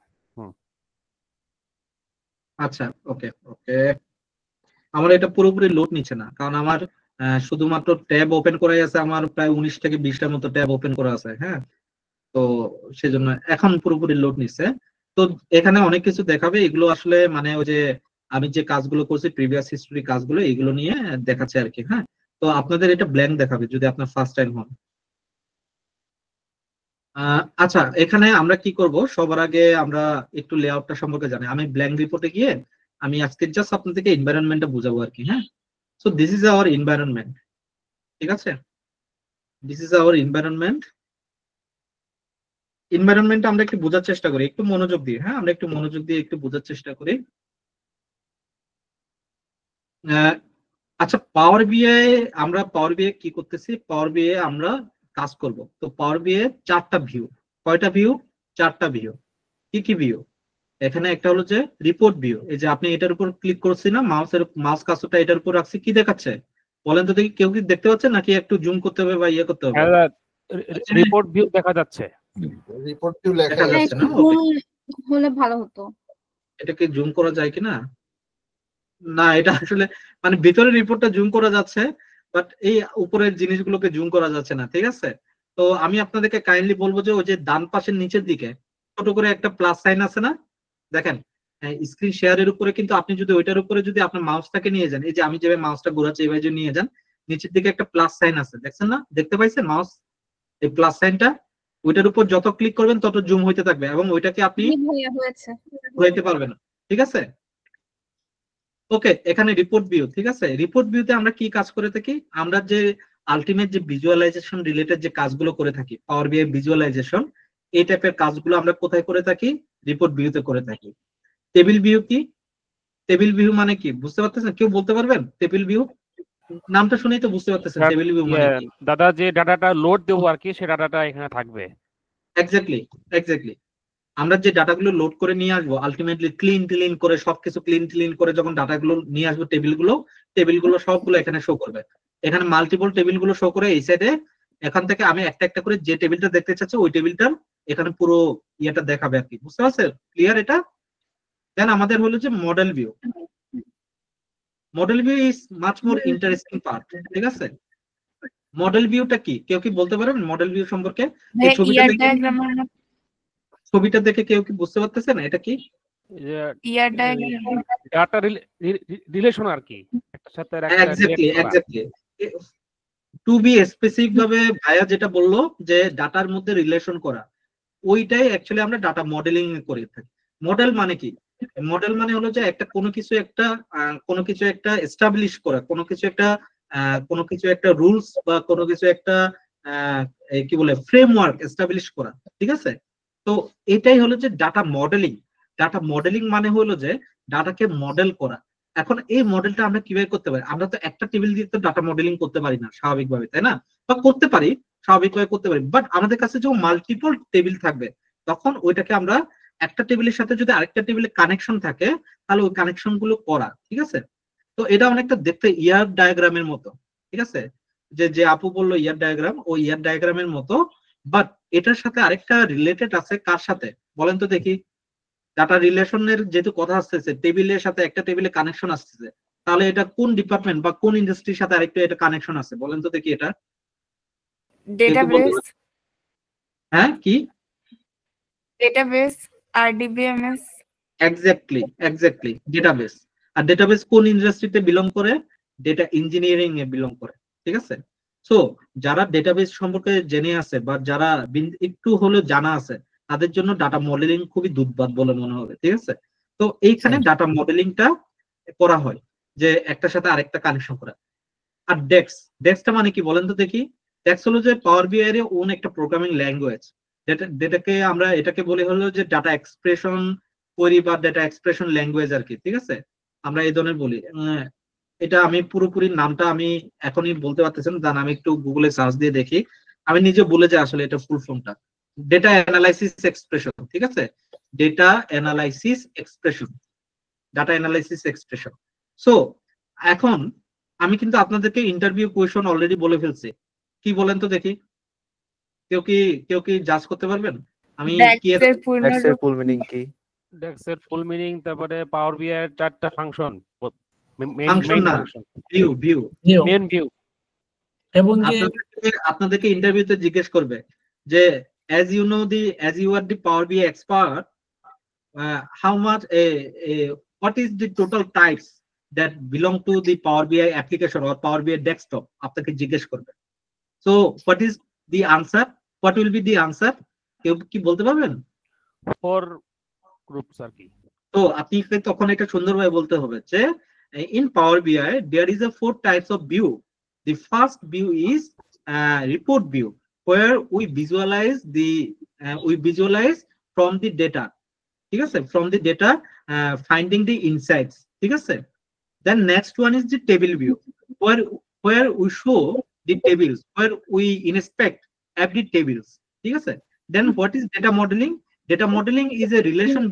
Speaker 2: আচ্ছা, ওকে ওকে। আমার এটা পুরোপুরি লোড নিচ্ছে না, কারণ আমার শুধুমাত্র ট্যাব ওপেন করা আছে, আমার প্রায় 19 থেকে 20টার মতো ট্যাব ওপেন করা আছে। হ্যাঁ, তো সেজন্য এখন পুরোপুরি লোড নিচ্ছে। তো এখানে অনেক কিছু দেখাবে, এগুলো আসলে মানে ওই যে আমি যে কাজগুলো করছি, প্রিভিয়াস হিস্টরি কাজগুলো, এগুলো নিয়ে দেখাচ্ছে আর কি। হ্যাঁ, তো আপনাদের এটা ব্ল্যাঙ্ক দেখাবে যদি আপনার ফার্স্ট টাইম হন। আচ্ছা, এখানে আমরা কি করব, সবার আগে আমরা একটু লেআউটটা সম্পর্কে জানি। আমি ব্ল্যাঙ্ক রিপোর্টে গিয়ে আমি আজকে জাস্ট আপনাদেরকে এনভায়রনমেন্টটা বুঝাবো আর কি। হ্যাঁ, so this is our environment, ঠিক আছে। This is our environment. Environment আমরা একটু বোঝার চেষ্টা করি, একটু মনোযোগ দিয়ে। হ্যাঁ, আমরা একটু মনোযোগ দিয়ে একটু বোঝার চেষ্টা করি। আহ, আচ্ছা, পাওয়ার বিএ কি করতেছি, পাওয়ার বিএ আমরা কাজ করব। তো পাওয়ার বিএ 4টা ভিউ। কয়টা ভিউ? 4টা ভিউ। কি কি ভিউ? এখানে একটা হলো যে রিপোর্ট ভিউ, এই যে আপনি এটার উপর ক্লিক করছি না, মাউস কার্সরটা এটার উপর রাখছি, কি দেখাচ্ছে বলেন তো দেখি? কেউ কি দেখতে পাচ্ছে নাকি একটু জুম করতে হবে বা ইয়ে করতে হবে?
Speaker 4: হ্যাঁ দাদা, রিপোর্ট ভিউ দেখা যাচ্ছে।
Speaker 3: রিপোর্ট ভিউ লেখা
Speaker 2: দেখা
Speaker 3: যাচ্ছে।
Speaker 2: যাচ্ছে না?
Speaker 7: ঘুম হলে ভালো হতো।
Speaker 2: এটাকে জুম করা যায় কিনা? না, এটা আসলে মানে ভিতরে রিপোর্টটা জুম করা যাচ্ছে, বাট এই উপরের জিনিসগুলোকে জুম করা যাচ্ছে না, ঠিক আছে। তো আমি আপনাদেরকে কাইন্ডলি বলবো যে ওই যে ডান পাশের নিচের দিকে ছোট করে একটা প্লাস সাইন আছে না, দেখেন, স্ক্রিন শেয়ারের উপরে, কিন্তু আপনি যদি ওইটার উপরে যদি আপনার মাউসটাকে নিয়ে যান, এই যে আমি যেভাবে মাউসটা ঘোরাচ্ছি এইভাবে যদি নিয়ে যান, নিচের দিকে একটা প্লাস সাইন আছে, দেখছেন না? দেখতে পাইছেন মাউস এই প্লাস সাইনটা? ওইটার উপর যত ক্লিক করবেন তত জুম হইতে থাকবে, এবং ওইটাকে আপনি
Speaker 7: জি ভাইয়া, হয়েছে।
Speaker 2: ঘুরাইতে পারবেন না, ঠিক আছে। ওকে, এখানে রিপোর্ট ভিউ, ঠিক আছে। রিপোর্ট ভিউতে আমরা কি কাজ করে থাকি? আমরা যে আলটিমেট যে ভিজুয়ালাইজেশন রিলেটেড যে কাজগুলো করে থাকি, পাওয়ার বিআই ভিজুয়ালাইজেশন, এই টাইপের কাজগুলো আমরা কোথায় করে থাকি? রিপোর্ট ভিউতে করে থাকি। টেবিল ভিউ কি? টেবিল ভিউ মানে কি বুঝতে পারতেছেন? কেউ বলতে পারবেন টেবিল ভিউ? নামটা শুনেই তো বুঝতে পারতেছেন টেবিল ভিউ মানে কি।
Speaker 4: দাদা, যে ডাটাটা লোড দেবো আর কি, সে ডাটাটা এখানে থাকবে।
Speaker 2: Exactly, exactly. আমরা যে ডাটাগুলো লোড করে নিয়ে আসবো, আলটিমেটলি ক্লিন করে সবকিছু ক্লিন করে যখন ডাটাগুলো নিয়ে আসবো, টেবিলগুলো সবগুলো এখানে শো করবে। এখানে মাল্টিপল টেবিলগুলো শো করে এই সাইডে। এখান থেকে আমি একটা একটা করে যে টেবিলটা দেখতে চাচ্ছি, ওই টেবিলটার এখানে পুরো ইয়েটা দেখাবে আর কি। বুঝতে পারছেন? ক্লিয়ার এটা? দেন আমাদের হলো যে model view. Model view is much more interesting part, ঠিক আছে। মডেল ভিউটা কি কেউ কি বলতে পারবেন মডেল ভিউ সম্পর্কে? এই ছবিটা দেখে কেউ কি বুঝতে পারতেছেন এটা কি?
Speaker 4: ডাটা রিলেশন আর কি, একটার সাথে
Speaker 2: exactly, exactly. To be specific ভাবে ভাইয়া যেটা বললো যে ডাটার মধ্যে রিলেশন করা, ওইটাই অ্যাকচুয়ালি আমরা ডাটা মডেলিং করে থাকি। মডেল মানে কি? মডেল মানে হলো যে একটা কোনো কিছু একটা এস্টাবলিশ করা, কোনো কিছু একটা রুলস বা কোনো কিছু একটা কি বলে ফ্রেমওয়ার্ক এস্টাবলিশ করা, ঠিক আছে। তো এটাই হলো যে ডাটা মডেলিং। ডাটা মডেলিং মানে হলো যে ডাটাকে মডেল করা। এখন এই মডেলটা আমরা কিভাবে করতে পারি? আমরা তো একটা টেবিল দিয়ে তো ডাটা মডেলিং করতে পারি না স্বাভাবিকভাবে, তাই না? বা করতে পারি, স্বাভাবিকভাবে করতে পারি, বাট আমাদের কাছে যখন মাল্টিপল টেবিল থাকবে, তখন ওইটাকে আমরা একটা টেবিলের সাথে যদি আরেকটা টেবিলে কানেকশন থাকে, তাহলে ওই কানেকশন গুলো করা, ঠিক আছে। তো এটা অনেকটা দেখতে ইয়ার ডায়াগ্রামের মতো, ঠিক আছে। যে আপু বললো ইয়ার ডায়াগ্রাম, ওই ইয়ার ডায়াগ্রামের মতো, বাট এটার সাথে আরেকটা রিলেটেড আছে। কার সাথে বলেন তো দেখি? ডাটা রিলেশনের যেহেতু কথা আসতেছে, টেবিলের সাথে একটা টেবিলে কানেকশন আসতেছে, তাহলে এটা কোন ডিপার্টমেন্ট বা কোন ইন্ডাস্ট্রির সাথে আরেকটু এটা কানেকশন আছে বলেন তো দেখি এটা।
Speaker 8: ডেটাবেস
Speaker 2: হ্যাঁ কি?
Speaker 8: Database RDBMS
Speaker 2: exactly database. আর ডেটাবেস কোন ইন্ডাস্ট্রিতে বিলং করে? ডেটা ইঞ্জিনিয়ারিং এ বিলং করে, ঠিক আছে। সো যারা ডেটাবেস সম্পর্কে জেনে আছে বা যারা একটু হলেও জানা আছে তাদের জন্য ডাটা মডেলিং খুবই দুর্বাদ বলে মনে হবে, ঠিক আছে। তো এইখানে ডাটা মডেলিংটা করা হয় যে একটার সাথে আরেকটা কানেকশন করা। আর ডেক্সটা মানে কি বলেন তো দেখি? ডেক্স হলো যে পাওয়ার বিআই এর ওন একটা প্রোগ্রামিং ল্যাঙ্গুয়েজ, যেটাকে আমরা এটাকে বলি হলো যে ডাটা এক্সপ্রেশন কোয়েরি বা ডাটা এক্সপ্রেশন ল্যাঙ্গুয়েজ আর কি, ঠিক আছে। আমরা এই ধরনের বলি। এটা আমি পুরোপুরি নামটা আমি এখনই বলতে পারতেছি না, আমি একটু গুগলে সার্চ দিয়ে দেখি। আমি নিজে বলে যাই আসলে এটা ফুল ফর্মটা ডেটা অ্যানালাইসিস এক্সপ্রেশন, ঠিক আছে। Data analysis expression. সো এখন আমি কিন্তু আপনাদেরকে ইন্টারভিউ কোয়েশন অলরেডি বলে ফেলছি, কি বলেন তো দেখি? কেউ কি জাজ করতে পারবেন আমি কি
Speaker 8: ডেক্সের পূর্ণরূপ
Speaker 3: ফুল মিনিং কি?
Speaker 4: ডেক্সের ফুল মিনিং, তারপরে পাওয়ার বিআই এর 4টা ফাংশন,
Speaker 2: ফাংশন না, ভিউ
Speaker 1: ভিউ
Speaker 4: মেন ভিউ।
Speaker 1: এবং কি
Speaker 2: আপনাদেরকে ইন্টারভিউতে জিজ্ঞেস করবে যে as you are the Power BI expert, how much what is the total types that belong to the Power BI application or Power BI desktop? আপনাকে জিজ্ঞেস করবে। So what is the answer? What will be the answer? কেউ কি বলতে পারবেন?
Speaker 4: 4 groups আর কি।
Speaker 2: তো আপনি তখন এটা সুন্দরভাবে বলতে হবে যে in Power BI there is a 4 types of view. The first view is report view, where we visualize from the data, ঠিক আছে, from the data finding the insights, ঠিক আছে। Then next one is the table view, where we show the tables, where we inspect every tables, ঠিক আছে। Then what is data modeling? Data modeling is a relation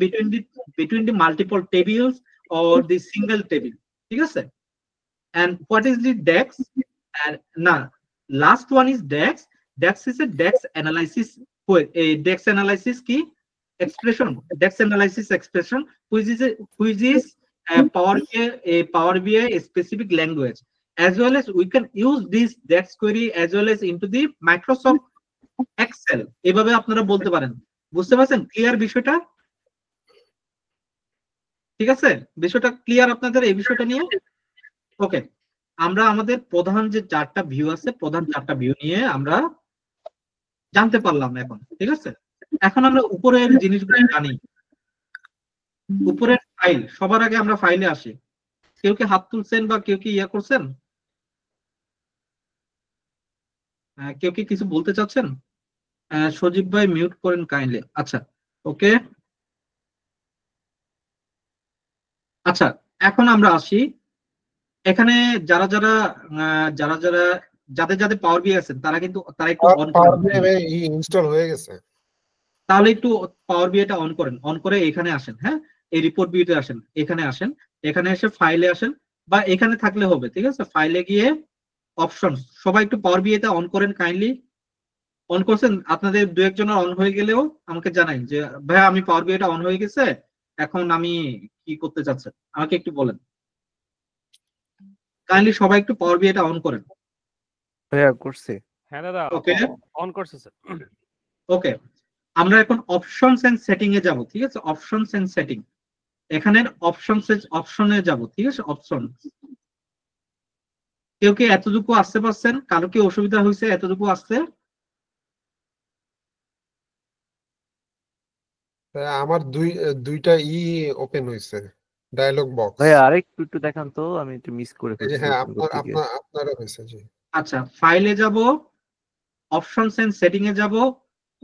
Speaker 2: between the multiple tables or the single table, ঠিক আছে। And what is the DEX? And now last one is DEX. DEX is a DEX analysis. A DEX analysis key expression. DEX analysis expression, which is a Power BI specific language. As well as we can use this DEX query as well as into the Microsoft Excel. এভাবে আপনারা বলতে পারেন। বুঝতে পারছেন clear বিষয়টা? ঠিক আছে, বিষয়টা ক্লিয়ার আপনাদের এই বিষয়টা নিয়ে? ওকে, আমরা আমাদের প্রধান যে 4টা ভিউ আছে, প্রধান 4টা ভিউ নিয়ে আমরা জানতে পারলাম এখন, ঠিক আছে। এখন আমরা উপরের জিনিসগুলো জানি। উপরের ফাইল, সবার আগে আমরা ফাইলে আসি। কেউ কি হাত তুলছেন বা কেউ কি করছেন? কেউ কি কিছু বলতে চাচ্ছেন? সজীব ভাই মিউট করেন কাইন্ডলি। আচ্ছা, ওকে। আচ্ছা, এখন আমরা আসি এখানে যাদের পাওয়ার বিআই আছেন তারা একটু অন করেন।
Speaker 3: ইনস্টল হয়ে গেছে,
Speaker 2: তাহলে একটু পাওয়ার বিআইটা অন করে এখানে আসেন। হ্যাঁ, এই রিপোর্ট ভিউতে আসেন, এখানে এসে ফাইলে আসেন, বা এখানে থাকলে হবে, ঠিক আছে। ফাইলে গিয়ে অপশন, সবাই একটু পাওয়ার বিআইটা অন করেন কাইন্ডলি। অন করছেন? আপনাদের 2-1 জনের অন হয়ে গেলেও আমাকে জানাই যে ভাইয়া আমি পাওয়ার বিআইটা অন হয়ে গেছে, এখন আমি কি করতে চাচ্ছেন আমাকে একটু বলেন। কাইন্ডলি সবাই একটু পাওয়ার বিআইটা অন করেন।
Speaker 3: ভাইয়া করছি।
Speaker 4: হ্যাঁ দাদা,
Speaker 2: ওকে
Speaker 4: অন করছে স্যার।
Speaker 2: ওকে, আমরা এখন অপশনস এন্ড সেটিং এ যাব, ঠিক আছে। অপশনস এন্ড সেটিং, এখানের অপশনে যাব, ঠিক আছে। অপশন, কেউ কি এতটুকু আসতে পারছেন? কারো কি অসুবিধা হয়েছে এতটুকু আসতে?
Speaker 3: আমার দুইটা ওপেন হয়েছে, ডায়লগ বক্স।
Speaker 9: ভাই আরেকটু দেখান তো, আমি একটু মিস করে ফেলছি।
Speaker 3: হ্যাঁ, আপনারও হয়েছে। জি,
Speaker 2: আচ্ছা, ফাইলে যাব, অপশনস এন্ড সেটিং এ যাব।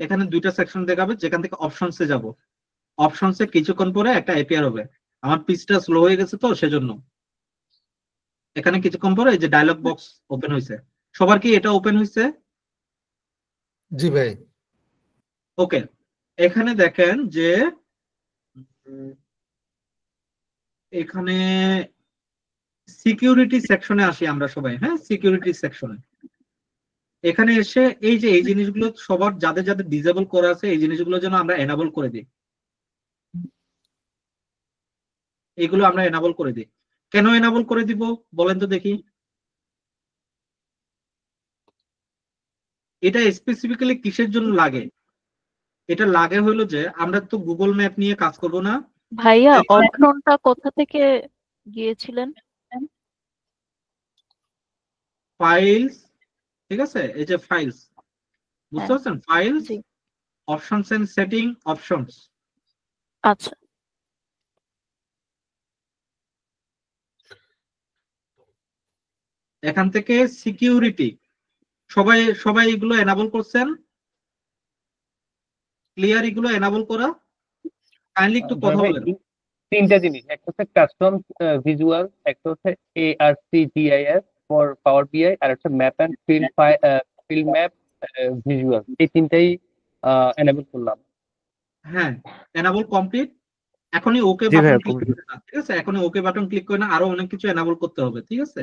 Speaker 2: এখানে 2টা সেকশন দেখাবে, যেখান থেকে অপশনস এ যাব। অপশনস এ কিছুক্ষণ পরে একটা অ্যাপিয়ার হবে। আমার পিসটা স্লো হয়ে গেছে তো সেজন্য। এখানে কিছুক্ষণ পরে এই যে ডায়লগ বক্স ওপেন হয়েছে। সবার কি এটা ওপেন হয়েছে?
Speaker 3: জি ভাই।
Speaker 2: ওকে, এখানে দেখেন যে এখানে সিকিউরিটি সেকশনে আসি আমরা সবাই। হ্যাঁ, সিকিউরিটি সেকশনে এখানে এসে এই যে এই জিনিসগুলো সবার যাদের ডিসেবল করা আছে এই জিনিসগুলো যেন আমরা এনাবল করে দিই। এগুলো আমরা এনাবল করে দিই। কেন এনাবল করে দিব বলেন তো দেখি। এটা স্পেসিফিক্যালি কিসের জন্য লাগে? এটা লাগে হলো যে আমরা তো গুগল ম্যাপ নিয়ে কাজ করব না।
Speaker 10: ভাইয়া অপশনটা কোথা থেকে গিয়েছিলেন?
Speaker 2: ফাইলস, ঠিক আছে, এই যে ফাইলস, বুঝতে পারছেন? ফাইলস,
Speaker 10: জি
Speaker 2: অপশনস এন্ড সেটিং, অপশনস।
Speaker 10: আচ্ছা
Speaker 2: এখান থেকে সিকিউরিটি, সবাই সবাই এগুলো এনাবল করছেন? ক্লিয়ার এগুলো এনাবল করা? কাইন্ডলি একটু কথা বলেন।
Speaker 4: তিনটা জিনিস, একটা হচ্ছে কাস্টম ভিজুয়াল, একটা হচ্ছে ARCGIS ফর পাওয়ার বিআই, আর একটা map and field map visual. এই তিনটাই এনেবল করলাম।
Speaker 2: হ্যাঁ, এনাবল কমপ্লিট। এখনই ওকে
Speaker 9: জি
Speaker 2: বাটন
Speaker 9: ভাইয়া,
Speaker 2: ক্লিক করে না, ঠিক আছে? এখনই ওকে বাটন ক্লিক করে না, আরো অনেক কিছু এনাবল করতে হবে, ঠিক আছে?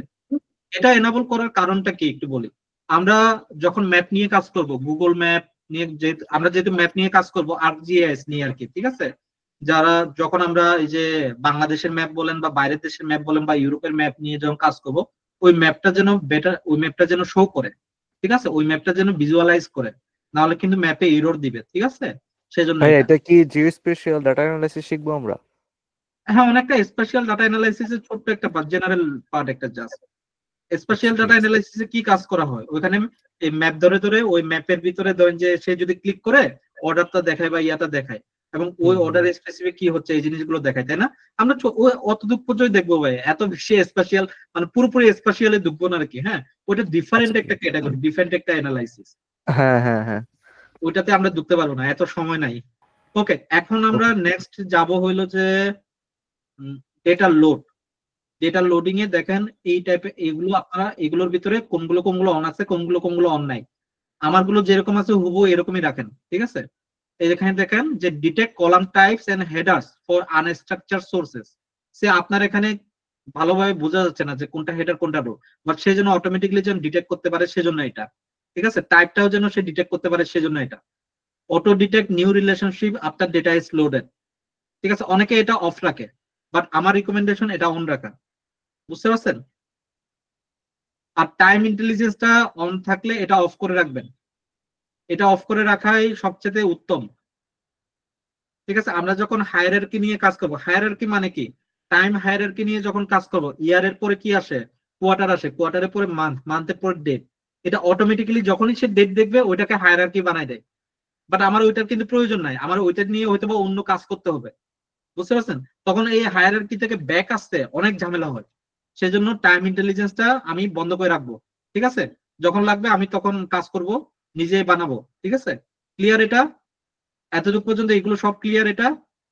Speaker 2: এটা এনাবল করার কারণটা কি একটু বলি। আমরা যখন ম্যাপ নিয়ে কাজ করব, গুগল ম্যাপ নিয়ে, আমরা যেহেতু ম্যাপ নিয়ে কাজ করব, ArcGIS নিয়ে আর কি, ঠিক আছে? যারা যখন আমরা এই যে বাংলাদেশের ম্যাপ বলেন বা বাইরের দেশের ম্যাপ বলেন বা ইউরোপের ম্যাপ নিয়ে যখন কাজ করব, ওই ম্যাপটা যেন বেটার, ওই ম্যাপটা যেন শো করে, ঠিক আছে? ওই ম্যাপটা যেন ভিজুয়ালাইজ করে, নাহলে কিন্তু ম্যাপে এরর দিবে, ঠিক আছে? সেজন্য
Speaker 9: ভাইয়া
Speaker 2: এটা।
Speaker 9: এটা কি জিওস্পেশাল ডাটা অ্যানালাইসিস শিখবো আমরা?
Speaker 2: হ্যাঁ, অনেকটা স্পেশাল ডাটা অ্যানালাইসিসের ছোট্ট একটা পার্ট, জেনারেল পার্ট একটা জাস্ট। স্পেশাল ডাটা অ্যানালাইসিসে কি কাজ করা হয়, ওখানে এই ম্যাপ ধরে ধরে ওই ম্যাপের ভিতরে ধরেন যে সে যদি ক্লিক করে অর্ডারটা দেখায় বা ইয়াটা দেখায়, এবং ওই অর্ডার স্পেসিফিক কি হচ্ছে এই জিনিসগুলো দেখায়, তাই না? আমরা ওই অতদূর পর্যন্ত দেখবো ভাই, এত বেশি স্পেশাল মানে পুরোপুরি স্পেশালে ঢুকবো না আর কি। হ্যাঁ, ওইটা ডিফারেন্ট একটা ক্যাটাগরি, ডিফারেন্ট একটা অ্যানালাইসিস,
Speaker 9: হ্যাঁ হ্যাঁ হ্যাঁ।
Speaker 2: ওইটাতে আমরা ঢুকতে পারবো না, এত সময় নাই। ওকে, এখন আমরা নেক্সট যাব হইলো যে ডেটা লোড। ডেটা লোডিং এ দেখেন এই টাইপের, এগুলো আপনারা এগুলোর ভিতরে কোনগুলো কোনগুলো অন আছে, কোনগুলো অন নাই। আমারগুলো যেরকম আছে হুবহু এরকমই রাখেন, ঠিক আছে? এই এখানে দেখেন যে detect column types and headers for unstructured sources. সে আপনার এখানে ভালোভাবে বোঝা যাচ্ছে না যে কোনটা হেডার কোনটা রো, বাট সে যেন অটোমেটিক্যালি যেন ডিটেক্ট করতে পারে সেজন্য এটা, ঠিক আছে? টাইপটাও যেন সে ডিটেক্ট করতে পারে সেজন্য এটা। Auto detect new relationship after data is loaded, ঠিক আছে? অনেকে এটা অফ রাখে, বাট আমার রিকমেন্ডেশন এটা অন রাখা, বুঝতে পারছেন? আর টাইম ইন্টেলিজেন্সটা অন থাকলে এটা অফ করে রাখবেন, এটা অফ করে রাখাই সবচেয়ে উত্তম, ঠিক আছে? আমরা যখন হায়ারার্কি নিয়ে কাজ করব, হায়ারার্কি মানে কি? টাইম হায়ারার্কি নিয়ে যখন কাজ করব, ইয়ারের পরে কি আসে? কোয়ার্টার আসে, কোয়ার্টারের পরে মান্থ, মান্থের পরে ডেট। এটা অটোমেটিক্যালি যখনই সে ডেট দেখবে ওইটাকে হায়ারার্কি বানায় দেয়, বাট আমার ওইটার কিন্তু প্রয়োজন নাই, আমার ওইটা নিয়ে হয়তো বা অন্য কাজ করতে হবে, বুঝতে পারছেন? তখন এই হায়ারার্কি থেকে ব্যাক আসতে অনেক ঝামেলা হয়, সেজন্য টাইম ইন্টেলিজেন্সটা আমি বন্ধ করে রাখবো, ঠিক আছে? যখন লাগবে আমি তখন কাজ করব, নিজেই বানাবো, ঠিক আছে? ক্লিয়ার এটা? এতটুকু পর্যন্ত এগুলো সব ক্লিয়ার? এটা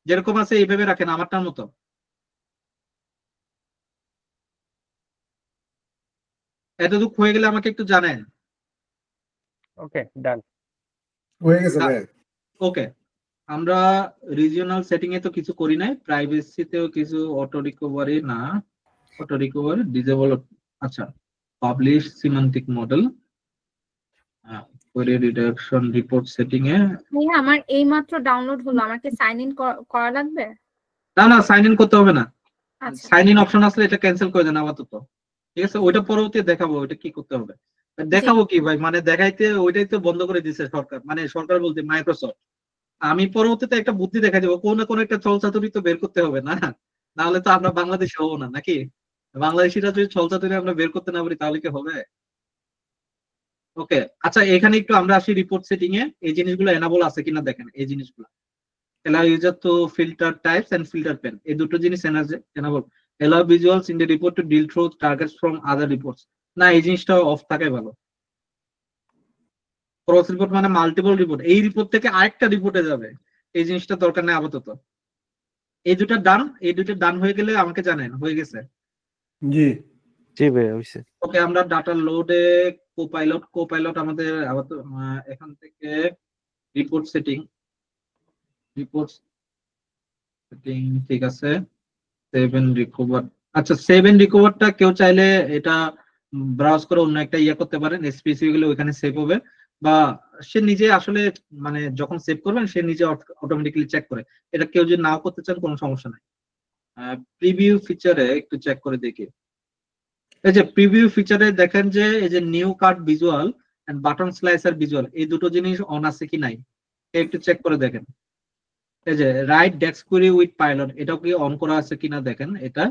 Speaker 2: যেরকম আছে এইভাবে রাখেন আমারটার মতো। এতটুকু হয়ে গেলে আমাকে একটু জানেন।
Speaker 4: ওকে, ডান।
Speaker 3: হয়ে গেছে ভাই।
Speaker 2: ওকে, আমরা রিজিওনাল সেটিং এ তো কিছু করি নাই, প্রাইভেসিতেও কিছু, অটো রিকভারি না, অটো রিকভারি ডিসেবল। আচ্ছা, publish semantic model, query reduction, report setting এ।
Speaker 7: ভাইয়া আমার এই মাত্র ডাউনলোড হলো, আমাকে সাইন ইন করা লাগবে?
Speaker 2: না না, সাইন ইন করতে হবে না,
Speaker 7: আচ্ছা
Speaker 2: সাইন ইন অপশন আসলে এটা ক্যান্সেল করে দেন আপাতত, ঠিক আছে? ওইটা পরবর্তীতে দেখাবো ওইটা কি করতে হবে। দেখাবো কি ভাই, মানে দেখাইতে ওইটাই তো বন্ধ করে দিছে সরকার, মানে সরকার বলতে মাইক্রোসফট। আমি পরবর্তীতে একটা বুদ্ধি দেখা দেবো, কোন না কোন একটা ছলচাতুরি তো বের করতে হবে না, নাহলে তো আমরা বাংলাদেশি হবো না নাকি? বাংলাদেশিরা যদি ছলচাতুরি আমরা বের করতে না পারি তাহলে কি হবে? ওকে, আচ্ছা এখানে একটু আমরা আসি রিপোর্ট সেটিং এ, এই জিনিসগুলো এনাবল আছে কিনা দেখেন। এই জিনিসগুলো allow user to filter types and filter pen, এই দুটো জিনিস enable. allow visuals in the report to deal through targets from other reports, না এই জিনিসটা অফ থাকাই ভালো। ক্রস রিপোর্ট মানে মাল্টিপল রিপোর্ট, এই রিপোর্ট থেকে আরেকটা রিপোর্টে যাবে, এই জিনিসটা দরকার নেই আপাতত। এই দুটো ডান, এই দুটো ডান হয়ে গেলে আমাকে জানেন হয়ে গেছে।
Speaker 3: জি
Speaker 9: জি ভাই হইছে।
Speaker 2: ওকে, আমরা ডাটা লোডে কোপাইলট আমাদের আপাতত এখান থেকে রিপোর্ট সেটিং, ঠিক আছে। সেভ এন্ড রিকভার, আচ্ছা সেভ এন্ড রিকভারটা কেউ চাইলে এটা ব্রাউজ করে অন্য একটা ইয়ে করতে পারেন, স্পেসিফিক্যালি ওখানে সেভ হবে, বা সে নিজে আসলে মানে যখন সেভ করবেন সে নিজে অটোমেটিক্যালি চেক করে। এটা কেউ যদি নাও করতে চান কোনো সমস্যা নাই। প্রিভিউ ফিচারে একটু চেক করে দেখি। এই যে প্রিভিউ ফিচারে দেখেন যে এই যে new card visual and button slicer visual এই দুটো জিনিস অন আছে কি নাই একটু চেক করে দেখেন। এই যে right desk query with pilot এটাও কি অন করা আছে কিনা দেখেন। এটা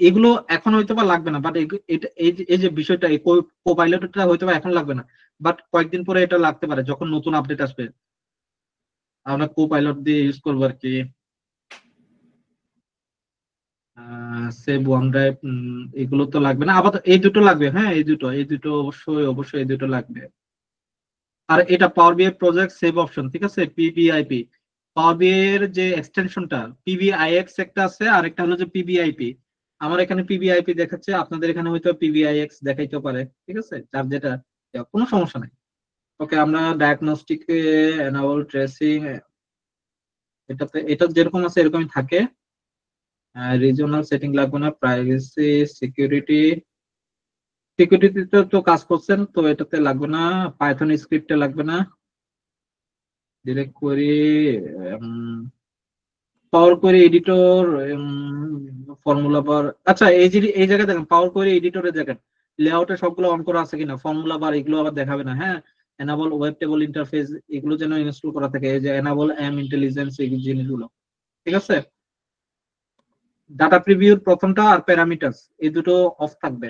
Speaker 2: এগুলো এখন হয়তো বা লাগবে না, বাট এটা এই যে বিষয়টা এই কো পাইলটটা হয়তো বা এখন লাগবে না, বাট কয়েকদিন পরে এটা লাগতে পারে যখন নতুন আপডেট আসবে আমরা কো পাইলট দিয়ে ইউজ করবো আর কি। সেভ ওয়ান ড্রাইভ এগুলো তো লাগবে না, আপাতত এই দুটো লাগবে। হ্যাঁ এই দুটো অবশ্যই এই দুটো লাগবে। আর এটা পাওয়ার বিআই প্রজেক্ট সেভ অপশন, ঠিক আছে, পিবিআইপি পাওয়ার বিআই এর যে এক্সটেনশনটা পিবিআইএক্স একটা আছে আর একটা হলো যে পিবিআইপি। আমার এখানে পিবিআইপি দেখাচ্ছে, আপনাদের এখানে হয়তো পিবিআইএক্স দেখাইতে পারে, ঠিক আছে, যার যেটা কোনো সমস্যা নাই। ওকে আমরা ডায়াগনস্টিক এনাবল ট্রেসিং এটাতে এটা যেরকম আছে এরকমই থাকে। রিজিওনাল সেটিং লাগবে না, প্রাইভেসি সিকিউরিটিতে তো কাজ করছেন তো এটাতে লাগবে না, পাইথন স্ক্রিপ্টে লাগবে না, ডিরেক্ট কোয়েরি পাওয়ার কোয়েরি এডিটর ফর্মুলা বার। আচ্ছা এই জায়গায় দেখেন পাওয়ার কোয়েরি এডিটরে দেখেন লেআউটে সবগুলো অন করা আছে কিনা, ফর্মুলা বার এগুলো আবার দেখাবে না। হ্যাঁ এনাবল ওয়েব টেবল ইন্টারফেস এগুলো যেন ইনস্টল করা থাকে, এই যে এনাবল এম ইন্টেলিজেন্স এই জিনিসগুলো, ঠিক আছে। ডাটা প্রিভিউর প্রথমটা আর প্যারামিটারস এই দুটো অফ থাকবে।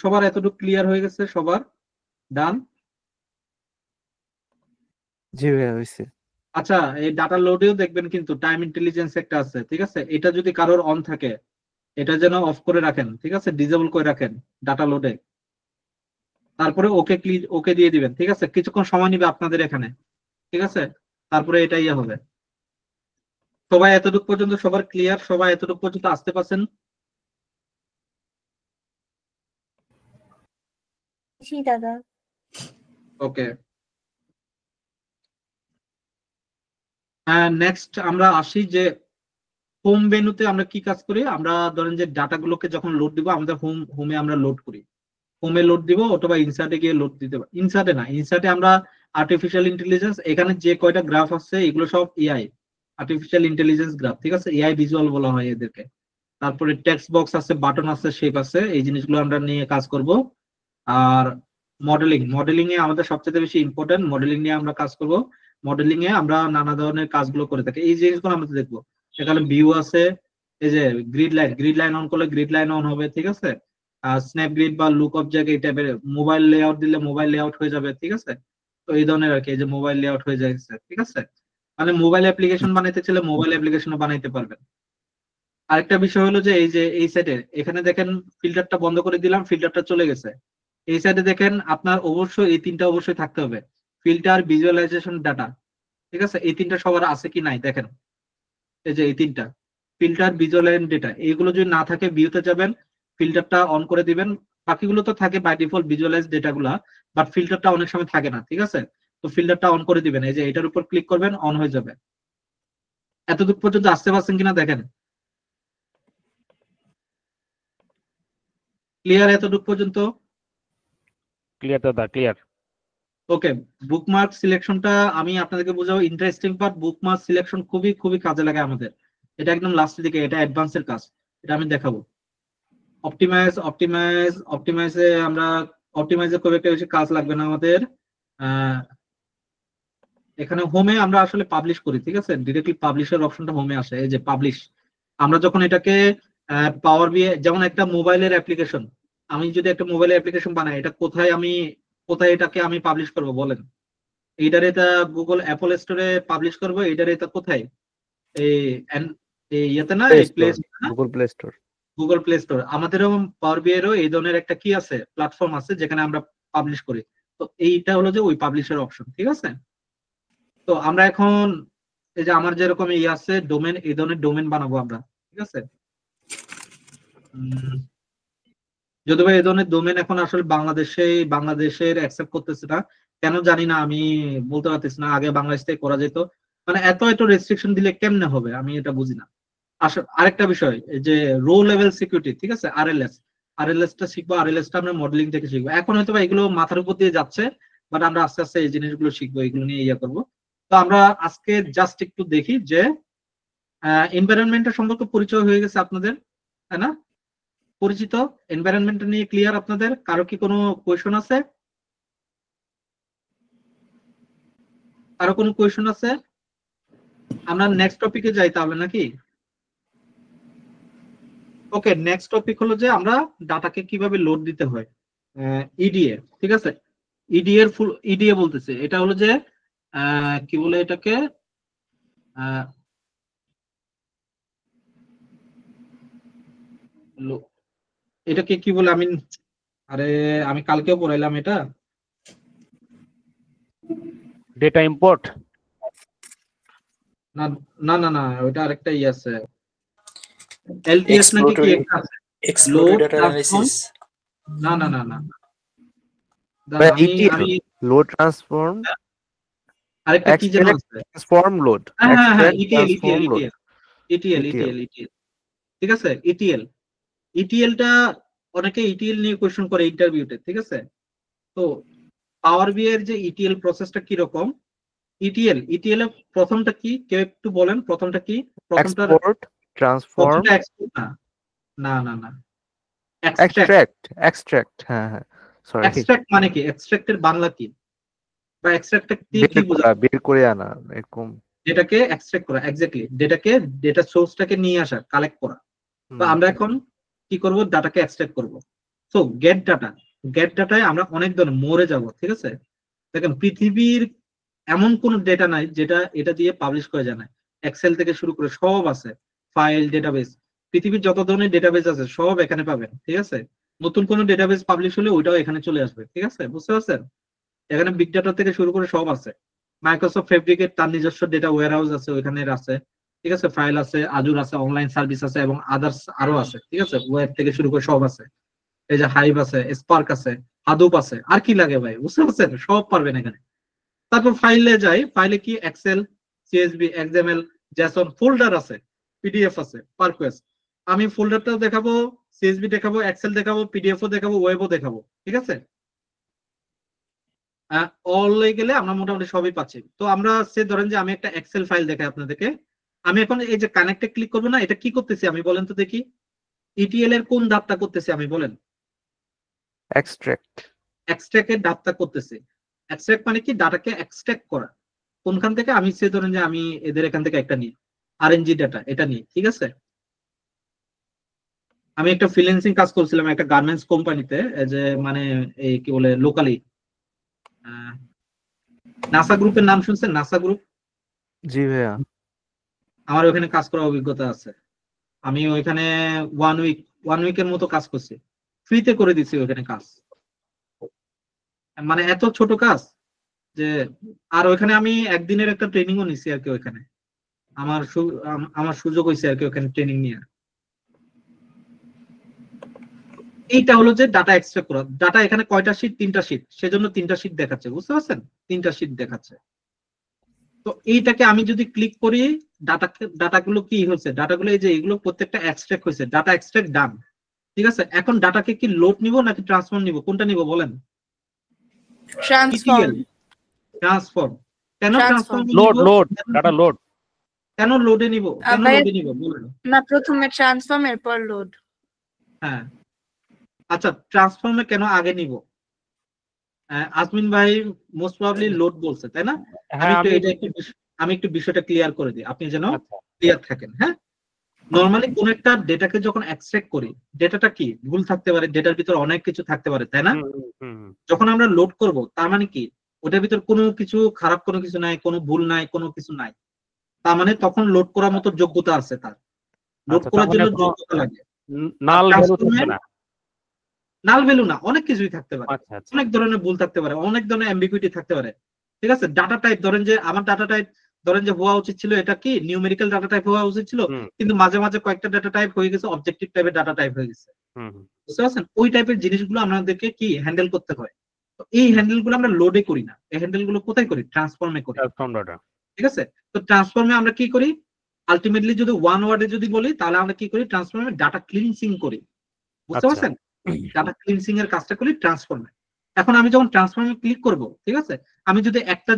Speaker 2: সবার এতটুকু ক্লিয়ার হয়ে গেছে? সবার ডান?
Speaker 9: জি ভাইয়া হয়েছে।
Speaker 2: আচ্ছা এই ডাটা লোডেও দেখবেন কিন্তু টাইম ইন্টেলিজেন্স একটা আছে, ঠিক আছে, এটা যদি কারোর অন থাকে এটা যেন অফ করে রাখেন, ঠিক আছে, ডিসেবল করে রাখেন ডাটা লোডে। তারপরে ওকে দিয়ে দিবেন, ঠিক আছে, কিছুক্ষণ সময় নিবে আপনাদের এখানে, ঠিক আছে, তারপরে এটা ইয়ে হবে। সবাই এতটুকু পর্যন্ত সবার ক্লিয়ার? সবাই এতটুকু পর্যন্ত আসতে পারছেন?
Speaker 7: জি দাদা।
Speaker 2: ওকে নেক্সট আমরা আসি যে হোম মেনুতে আমরা কি কাজ করি। আমরা ধরেন যে ডাটাগুলোকে যখন লোড দিব আমাদের হোমে আমরা লোড করি, হোমে লোড দিব অথবা ইনসার্টে গিয়ে লোড দিতে পারি। ইনসার্টে না, ইনসার্টে আমরা আর্টিফিশিয়াল ইন্টেলিজেন্স এখানে যে কয়টা গ্রাফ আছে এগুলো সব এআই আর্টিফিশিয়াল ইন্টেলিজেন্স গ্রাফ, ঠিক আছে, এআই ভিজুয়াল বলা হয় এদেরকে। তারপরে টেক্সট বক্স আছে, বাটন আছে, শেপ আছে, এই জিনিসগুলো আমরা নিয়ে কাজ করব। আর মডেলিং এ আমাদের সবচেয়ে বেশি ইম্পর্টেন্ট, মডেলিং নিয়ে আমরা কাজ করব। মডেলিং এ আমরা নানা ধরনের কাজগুলো করে থাকি, এই জিনিসগুলো আমরা দেখবো। এখানে ভিউ আছে, এই যে গ্রিড লাইন অন করলে গ্রিড লাইন অন হবে, ঠিক আছে, আর স্ন্যাপ গ্রিড বা লুক অবজেক্ট এই টাইপের, মোবাইল লেআউট দিলে মোবাইল লেআউট হয়ে যাবে, ঠিক আছে। তো এই ধরনের আর কি, এই যে মোবাইল লেআউট হয়ে যাচ্ছে, ঠিক আছে, মানে মোবাইল অ্যাপ্লিকেশন বানাইতে চাইলে মোবাইল অ্যাপ্লিকেশনও বানাইতে পারবেন। আরেকটা বিষয় হলো যে এই যে এই সাইডে এখানে দেখেন ফিল্টারটা বন্ধ করে দিলাম, ফিল্টারটা চলে গেছে। এই সাইডে দেখেন আপনার অবশ্যই এই তিনটা অবশ্যই থাকতে হবে, ফিল্টার, ভিজুয়ালাইজেশন, ডাটা, ঠিক আছে, এই তিনটা সবার আছে কি নাই দেখেন। এই যে এই তিনটা ফিল্টার, ভিজুয়ালাইজেশন, ডেটা, এইগুলো যদি না থাকে ভিউতে যাবেন, ফিল্টারটা অন করে দিবেন। বাকিগুলো তো থাকে বাই ডিফল্ট ভিজুয়ালাইজ ডেটাগুলা, বাট ফিল্টারটা অনেক সময় থাকে না, ঠিক আছে, তো ফিল্টারটা অন করে দিবেন। এই যে এটার উপর ক্লিক করবেন, অন হয়ে যাবে। এতদূর পর্যন্ত আসতে পারছেন কিনা দেখেন, ক্লিয়ার এতটুকু পর্যন্ত?
Speaker 4: ক্লিয়ার দাদা, ক্লিয়ার।
Speaker 2: ওকে বুকমার্ক সিলেকশনটা আমি আপনাদেরকে বোঝাবো, ইন্টারেস্টিং পার্ট। বুকমার্ক সিলেকশন খুবই খুবই কাজে লাগে আমাদের, এটা একদম লাস্টের দিকে, এটা অ্যাডভান্সের কাজ, এটা আমি দেখাবো। অপটিমাইজে আমরা অপটিমাইজে খুব একটা বেশি কাজ লাগবে না আমাদের। এখানে হোমে আমরা আসলে পাবলিশ করি, ঠিক আছে, ডিরেক্টলি পাবলিশের অপশনটা হোমে আসে। এই যে পাবলিশ, আমরা যখন এটাকে পাওয়ার বিআই যেমন একটা মোবাইলের অ্যাপ্লিকেশন, আমি যদি একটা মোবাইলের অ্যাপ্লিকেশন বানাই, এটা কোথায় এটাকে আমি পাবলিশ করব বলেন? এইটার এটা গুগল অ্যাপল স্টোরে পাবলিশ করব, এইটার এটা কোথায়? এই ইয়েতে না, গুগল প্লে স্টোর। আমাদেরও পাওয়ার বিআই এরও এই ধরনের একটা কি আছে, প্ল্যাটফর্ম আছে যেখানে আমরা পাবলিশ করি। তো এইটা হলো যে ওই পাবলিশের অপশন, ঠিক আছে। তো আমরা এখন এই যে আমার যেরকম আছে ডোমেন, এই ধরনের ডোমেন বানাবো আমরা, ঠিক আছে। যদিও এই ধরনের ডোমেন এখন আসলে বাংলাদেশের অ্যাকসেপ্ট করতেছে না, কেন জানি না, আমি বলতে পারতেছি না। আগে বাংলাদেশ থেকে করা যেত, মানে এত রেস্ট্রিকশন দিলে কেমনে হবে আমি এটা বুঝি না। আরেকটা বিষয় যে রো লেভেল সিকিউরিটি, ঠিক আছে, আরএলএস টা শিখবো, আরএলএস টা আমরা মডেলিং থেকে শিখবো। এখন হয়তো এগুলো মাথার উপর দিয়ে যাচ্ছে, বাট আমরা আস্তে আস্তে এই জিনিসগুলো শিখবো, এগুলো নিয়ে করবো। তো আমরা আজকে জাস্ট একটু দেখি যে এনভায়রনমেন্টের সম্পর্কে পরিচয় হয়ে গেছে আপনাদের, তাই না? পরিচিত এনভায়রনমেন্ট নিয়ে ক্লিয়ার আপনাদের? কারো কি কোনো কোয়েশন আছে? কারো কোনো কোয়েশন আছে? আমরা নেক্সট টপিকে যাই তাহলে নাকি? ওকে, নেক্সট টপিক হলো যে আমরা ডাটাকে কিভাবে লোড দিতে হয়, ইডিএ। ঠিক আছে, ইডিএ এর ফুল ইডিএ বলতেছে, এটা হলো যে কি বলে এটাকে, এটাকে কি বলে, আরে আমি কালকেও পড়াইলাম এটা।
Speaker 4: Data import?
Speaker 2: না না না না, ওটা আরেকটা আছে, এলটিএস নাকি কি একটা আছে, লোড ট্রান্সফর্ম। না না না না, আমি
Speaker 9: লোড ট্রান্সফর্ম,
Speaker 2: আরেকটা কি যেন আছে,
Speaker 9: ট্রান্সফর্ম লোড।
Speaker 2: হ্যাঁ হ্যাঁ, ইটিএল। ঠিক আছে, ইটিএলটা অনেকে ইটিএল নিয়ে কোয়েশ্চেন করে ইন্টারভিউতে। ঠিক আছে, তো পাওয়ার বিআই এর যে ইটিএল প্রসেসটা কি রকম, ইটিএল এর প্রথমটা কি, কেউ একটু বলেন প্রথমটা কি? প্রথমটা
Speaker 9: এক্সপোর্ট, ট্রান্সফর্ম,
Speaker 2: না না না,
Speaker 9: এক্সট্রাক্ট। হ্যাঁ হ্যাঁ, সরি।
Speaker 2: এক্সট্রাক্ট মানে কি? এক্সট্রাক্টের বাংলা কি, বা এক্সট্রাক্টটা কি বোঝায়?
Speaker 9: বের করে আনা, এরকম।
Speaker 2: ডেটাকে এক্সট্রাক্ট করা, এক্স্যাক্টলি, ডেটা সোর্সটাকে নিয়ে আসা, কালেক্ট করা। তো আমরা এখন কি করব, ডাটাকে এক্সট্রাক্ট করব। সো গেট ডাটায় আমরা অনেক ধরনের মরে যাব। ঠিক আছে, দেখেন পৃথিবীর এমন কোন ডেটা নাই যেটা এটা দিয়ে পাবলিশ করে যায় না। এক্সেল থেকে শুরু করে সব আছে, ফাইল, ডেটাবেস, পৃথিবীর যত ধরনের ডেটাবেস আছে সব এখানে পাবেন। ঠিক আছে, নতুন কোন ডেটাবেস পাবলিশ হলে ওইটাও এখানে চলে আসবে। ঠিক আছে, বুঝতে পারছেন? এখানে বিগ ডাটা থেকে শুরু করে সব আছে। মাইক্রোসফট ফেব্রিকের তার নিজস্ব ডেটা ওয়্যারহাউস আছে, ওইখানে আছে। ঠিক আছে, ফাইল আছে, আজুর আছে, অনলাইন সার্ভিস আছে, এবং আদার্স আরো আছে। ঠিক আছে, ওয়েব থেকে শুরু করে সব আছে। এই যে হাইভ আছে, স্পার্ক আছে, হাদুপ আছে, আর কি লাগে ভাই? বুঝতে পারছেন? সব পারবেন এখানে। তারপর ফাইলে যাই, ফাইলে কি Excel, CSV, XML, JSON, folder আছে, পিডিএফ আছে, পারকোয়েস। আমি ফোল্ডারটাও দেখাবো, সিএসভি দেখাবো, এক্সেল দেখাবো, পিডিএফও দেখাবো, ওয়েবও দেখাবো। ঠিক আছে, অল হয়ে গেলে আমরা মোটামুটি সবই পাচ্ছি। তো আমরা ধরেন যে আমি একটা এক্সেল ফাইল দেখাই আপনাদেরকে, আমি এখন এই যে কানেক্টে ক্লিক করবো না, এটা কি করতেছি আমি বলেন তো দেখি? ইটিএল এর কোন ধাপটা করতেছি আমি বলেন? এক্সট্রাক্টের ধাপটা করতেছি। এক্সট্রাক্ট মানে কি? ডাটাকে এক্সট্রাক্ট করা। কোনখান থেকে? আমি ধরেন যে আমি এদের এখান থেকে একটা নিই, আরএনজি ডাটা, এটা নিই। ঠিক আছে, আমি একটা ফ্রিল্যান্সিং কাজ করছিলাম একটা গার্মেন্টস কোম্পানিতে, যে মানে এই কি বলে লোকালি, নাসা গ্রুপের নাম শুনছেন? NASA group?
Speaker 9: জি ভাইয়া,
Speaker 2: আমার ওখানে কাজ করার অভিজ্ঞতা আছে। আমি ওইখানে ওয়ান উইকের মতো কাজ করছি, ফ্রিতে করে দিচ্ছি ওইখানে কাজ, মানে এত ছোট কাজ যে। আর ওইখানে আমি একদিনের একটা ট্রেনিংও নিছি আর কি, ওইখানে আমার সুযোগ হয়েছে আর কি ওখানে ট্রেনিং নিয়ে। এইটা হলো যে ডাটা এক্সট্রাক্ট করা। ডাটা এখানে কয়টা শীট? 3টা শীট, সেজন্য 3টা শীট দেখাচ্ছে। বুঝতে পারছেন? 3টা শীট দেখাচ্ছে। তো এইটাকে আমি যদি ক্লিক করি, ডাটাগুলো কি হয়েছে? ডাটাগুলো এই যে এগুলো প্রত্যেকটা এক্সট্রাক্ট হয়েছে, ডাটা এক্সট্রাক্ট ডান। ঠিক আছে, এখন ডাটাকে কি লোড নিব নাকি ট্রান্সফর্ম নিব? কোনটা নিব বলেন? ট্রান্সফর্ম। কেন ট্রান্সফর্ম?
Speaker 4: Load data load.
Speaker 2: কেন লোডে নিব? কেন লোডে নিব বলেন?
Speaker 8: না, প্রথমে ট্রান্সফর্ম, এরপর লোড।
Speaker 2: হ্যাঁ, আচ্ছা, ট্রান্সফর্মে কেন আগে নিব? আজমিন ভাই মোস্ট প্রবাবলি লোড বলছে, তাই না? আমি একটু বিষয়টা ক্লিয়ার করে দিই, আপনি যেন ক্লিয়ার থাকেন। হ্যাঁ, নরমালি কোন একটা ডেটাকে যখন এক্সট্রাক্ট করি, ডেটাটা কি ভুল থাকতে পারে, ডেটার ভিতর অনেক কিছু থাকতে পারে, তাই না? যখন আমরা লোড করব, তার মানে কি ওটার ভিতর কোনো কিছু খারাপ, কোনো কিছু নাই, কোনো ভুল নাই, কোনো কিছু নাই, তার মানে তখন লোড করার মতো যোগ্যতা আছে তার। লোড করার জন্য যোগ্যতা লাগে। নাল ভ্যালু না, অনেক কিছুই থাকতে পারে, অনেক ধরনের ভুল থাকতে পারে, অনেক ধরনের অ্যাম্বিগুইটি থাকতে পারে। ঠিক আছে, ডাটা টাইপ ধরেন যে আমার ডাটা টাইপ ধরেন যে হওয়া উচিত ছিল এটা কি নিউমেরিক্যাল ডাটা টাইপ হওয়া উচিত ছিল, কিন্তু মাঝে মাঝে কয়েকটা ডাটা টাইপ হয়ে গেছে অবজেক্টিভ টাইপের ডাটা টাইপ হয়ে গেছে। বুঝতে পারছেন? ওই টাইপের জিনিসগুলো আমাদেরকে কি হ্যান্ডেল করতে হয়। তো এই হ্যান্ডেল গুলো আমরা লোডে করি না, এই হ্যান্ডেল গুলো কোথায় করি? ট্রান্সফর্মে করি। ঠিক আছে, তো ট্রান্সফর্মে আমরা কি করি? আলটিমেটলি যদি ওয়ান ওয়ার্ডে যদি বলি, তাহলে আমরা কি করি? ট্রান্সফর্মে ডাটা ক্লিনসিং করি। বুঝতে পারছেন? ডাটা ক্লিনসিং এর কাজটা করি ট্রান্সফর্মে। এখন আমি যখন ট্রান্সফর্মে ক্লিক করব, ঠিক আছে, আমি যদি একটা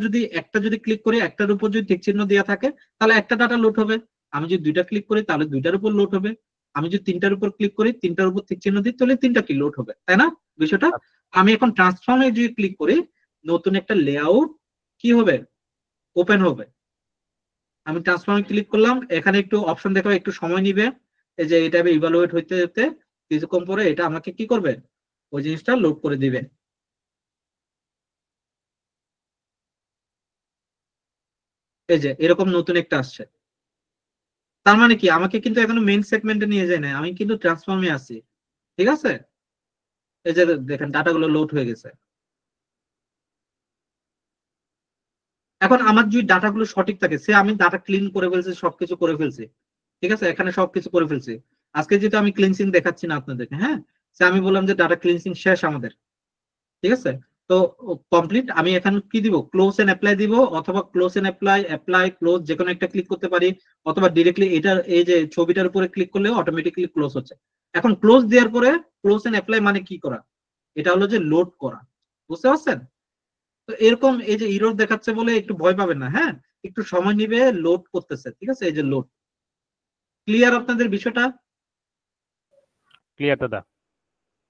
Speaker 2: যদি ক্লিক করি, একটার উপর যদি টিক চিহ্ন দেওয়া থাকে, তাহলে একটা ডাটা লোড হবে, আমি যদি দুইটা ক্লিক করি তাহলে দুইটার উপর লোড হবে, আমি যদি তিনটার উপর ক্লিক করি তিনটার উপর টিক চিহ্ন দিই তাহলে তিনটা কি লোড হবে, তাই না বিষয়টা? আমি এখন ট্রান্সফর্মে যদি ক্লিক করি নতুন একটা লেআউট কি হবে, ওপেন হবে। আমি ট্রান্সফর্মে ক্লিক করলাম, এখানে একটু অপশন দেখাবে, একটু সময় নিবে, এই যে এটা ইভালুয়েট হইতে হতে কিছুক্ষণ পরে এটা আমাকে কি করবে, ওই জিনিসটা লোড করে দিবে। এই যে এরকম নতুন একটা আসছে, তার মানে কি আমাকে কিন্তু এখনো মেইন সেগমেন্টে নিয়ে যায় না, আমি কিন্তু ট্রান্সফর্মে আছি, ঠিক আছে? এই যে দেখেন ডাটাগুলো লোড হয়ে গেছে। এখন আমার যদি ডাটাগুলো সঠিক থাকে, সে আমি ডাটা ক্লিন করে ফেলছি, সবকিছু করে ফেলছি, ঠিক আছে, এখানে সবকিছু করে ফেলছি, আজকে যেহেতু আমি ক্লিনসিং দেখাচ্ছি না আপনাদেরকে, হ্যাঁ, সে আমি বললাম যে ডাটা ক্লিনসিং শেষ আমাদের, ঠিক আছে, তো কমপ্লিট। আমি এখন কি দিব, ক্লোজ এন্ড অ্যাপ্লাই দিব, অথবা close and apply, apply close যে কোনো একটা ক্লিক করতে পারি, অথবা ডিরেক্টলি এটার এই যে ছবিটার উপরে ক্লিক করলে অটোমেটিক্যালি ক্লোজ হচ্ছে। এখন ক্লোজ দেওয়ার পরে ক্লোজ এন্ড অ্যাপ্লাই মানে কি করা, এটা হলো যে লোড করা, বুঝতে পারছেন? তো এরকম এই যে ইরর দেখাচ্ছে বলে একটু ভয় পাবেন না, হ্যাঁ, একটু সময় নিবে, লোড করতেছে, ঠিক আছে, এই যে লোড। ক্লিয়ার আপনাদের বিষয়টা?
Speaker 11: ক্লিয়ার দাদা।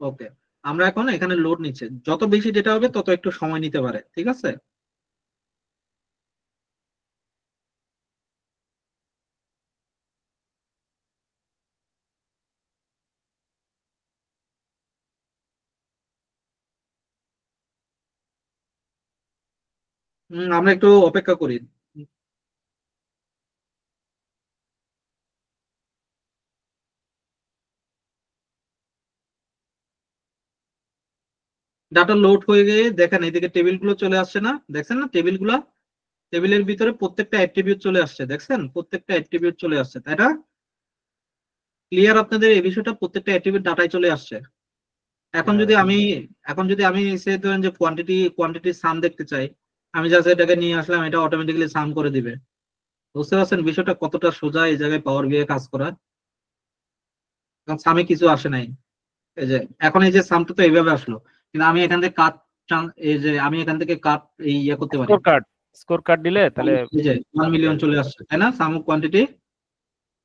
Speaker 2: ওকে, আমরা এখন এখানে লোড নিচ্ছে, যত বেশি ডেটা হবে তত একটু সময় নিতে পারে, ঠিক আছে? আমরা একটু অপেক্ষা করি। ডাটা লোড হয়ে গিয়ে দেখেন এদিকে টেবিল গুলো চলে আসছে না, দেখছেন না টেবিল গুলা, টেবিলের ভিতরে প্রত্যেকটা অ্যাট্রিবিউট চলে আসছে, দেখছেন প্রত্যেকটা অ্যাট্রিবিউট চলে আসছে, তাই না? ক্লিয়ার আপনাদের এই বিষয়টা, প্রত্যেকটা অ্যাট্রিবিউট ডাটায় চলে আসছে। এখন যদি আমি সে ধরেন যে কোয়ান্টিটি সাম দেখতে চাই, আমি জাস্ট এটাকে নিয়ে আসলাম, এটা অটোমেটিক্যালি সাম করে দিবে। বুঝতে পারছেন বিষয়টা কতটা সোজা এই জায়গায় পাওয়ার বিআই কাজ করা? কারণ সামে কিছু আসে নাই, এই যে এখন এই যে সামটা তো এইভাবে আসলো, কিন্তু আমি এখান থেকে কাট, এই যে আমি এখান থেকে কাট এই ইয়ে করতে পারি,
Speaker 11: স্কোর কার্ড দিলে তাহলে
Speaker 2: এই যে 1 মিলিয়ন চলে আসছে, তাই না, সাম কোয়ান্টিটি।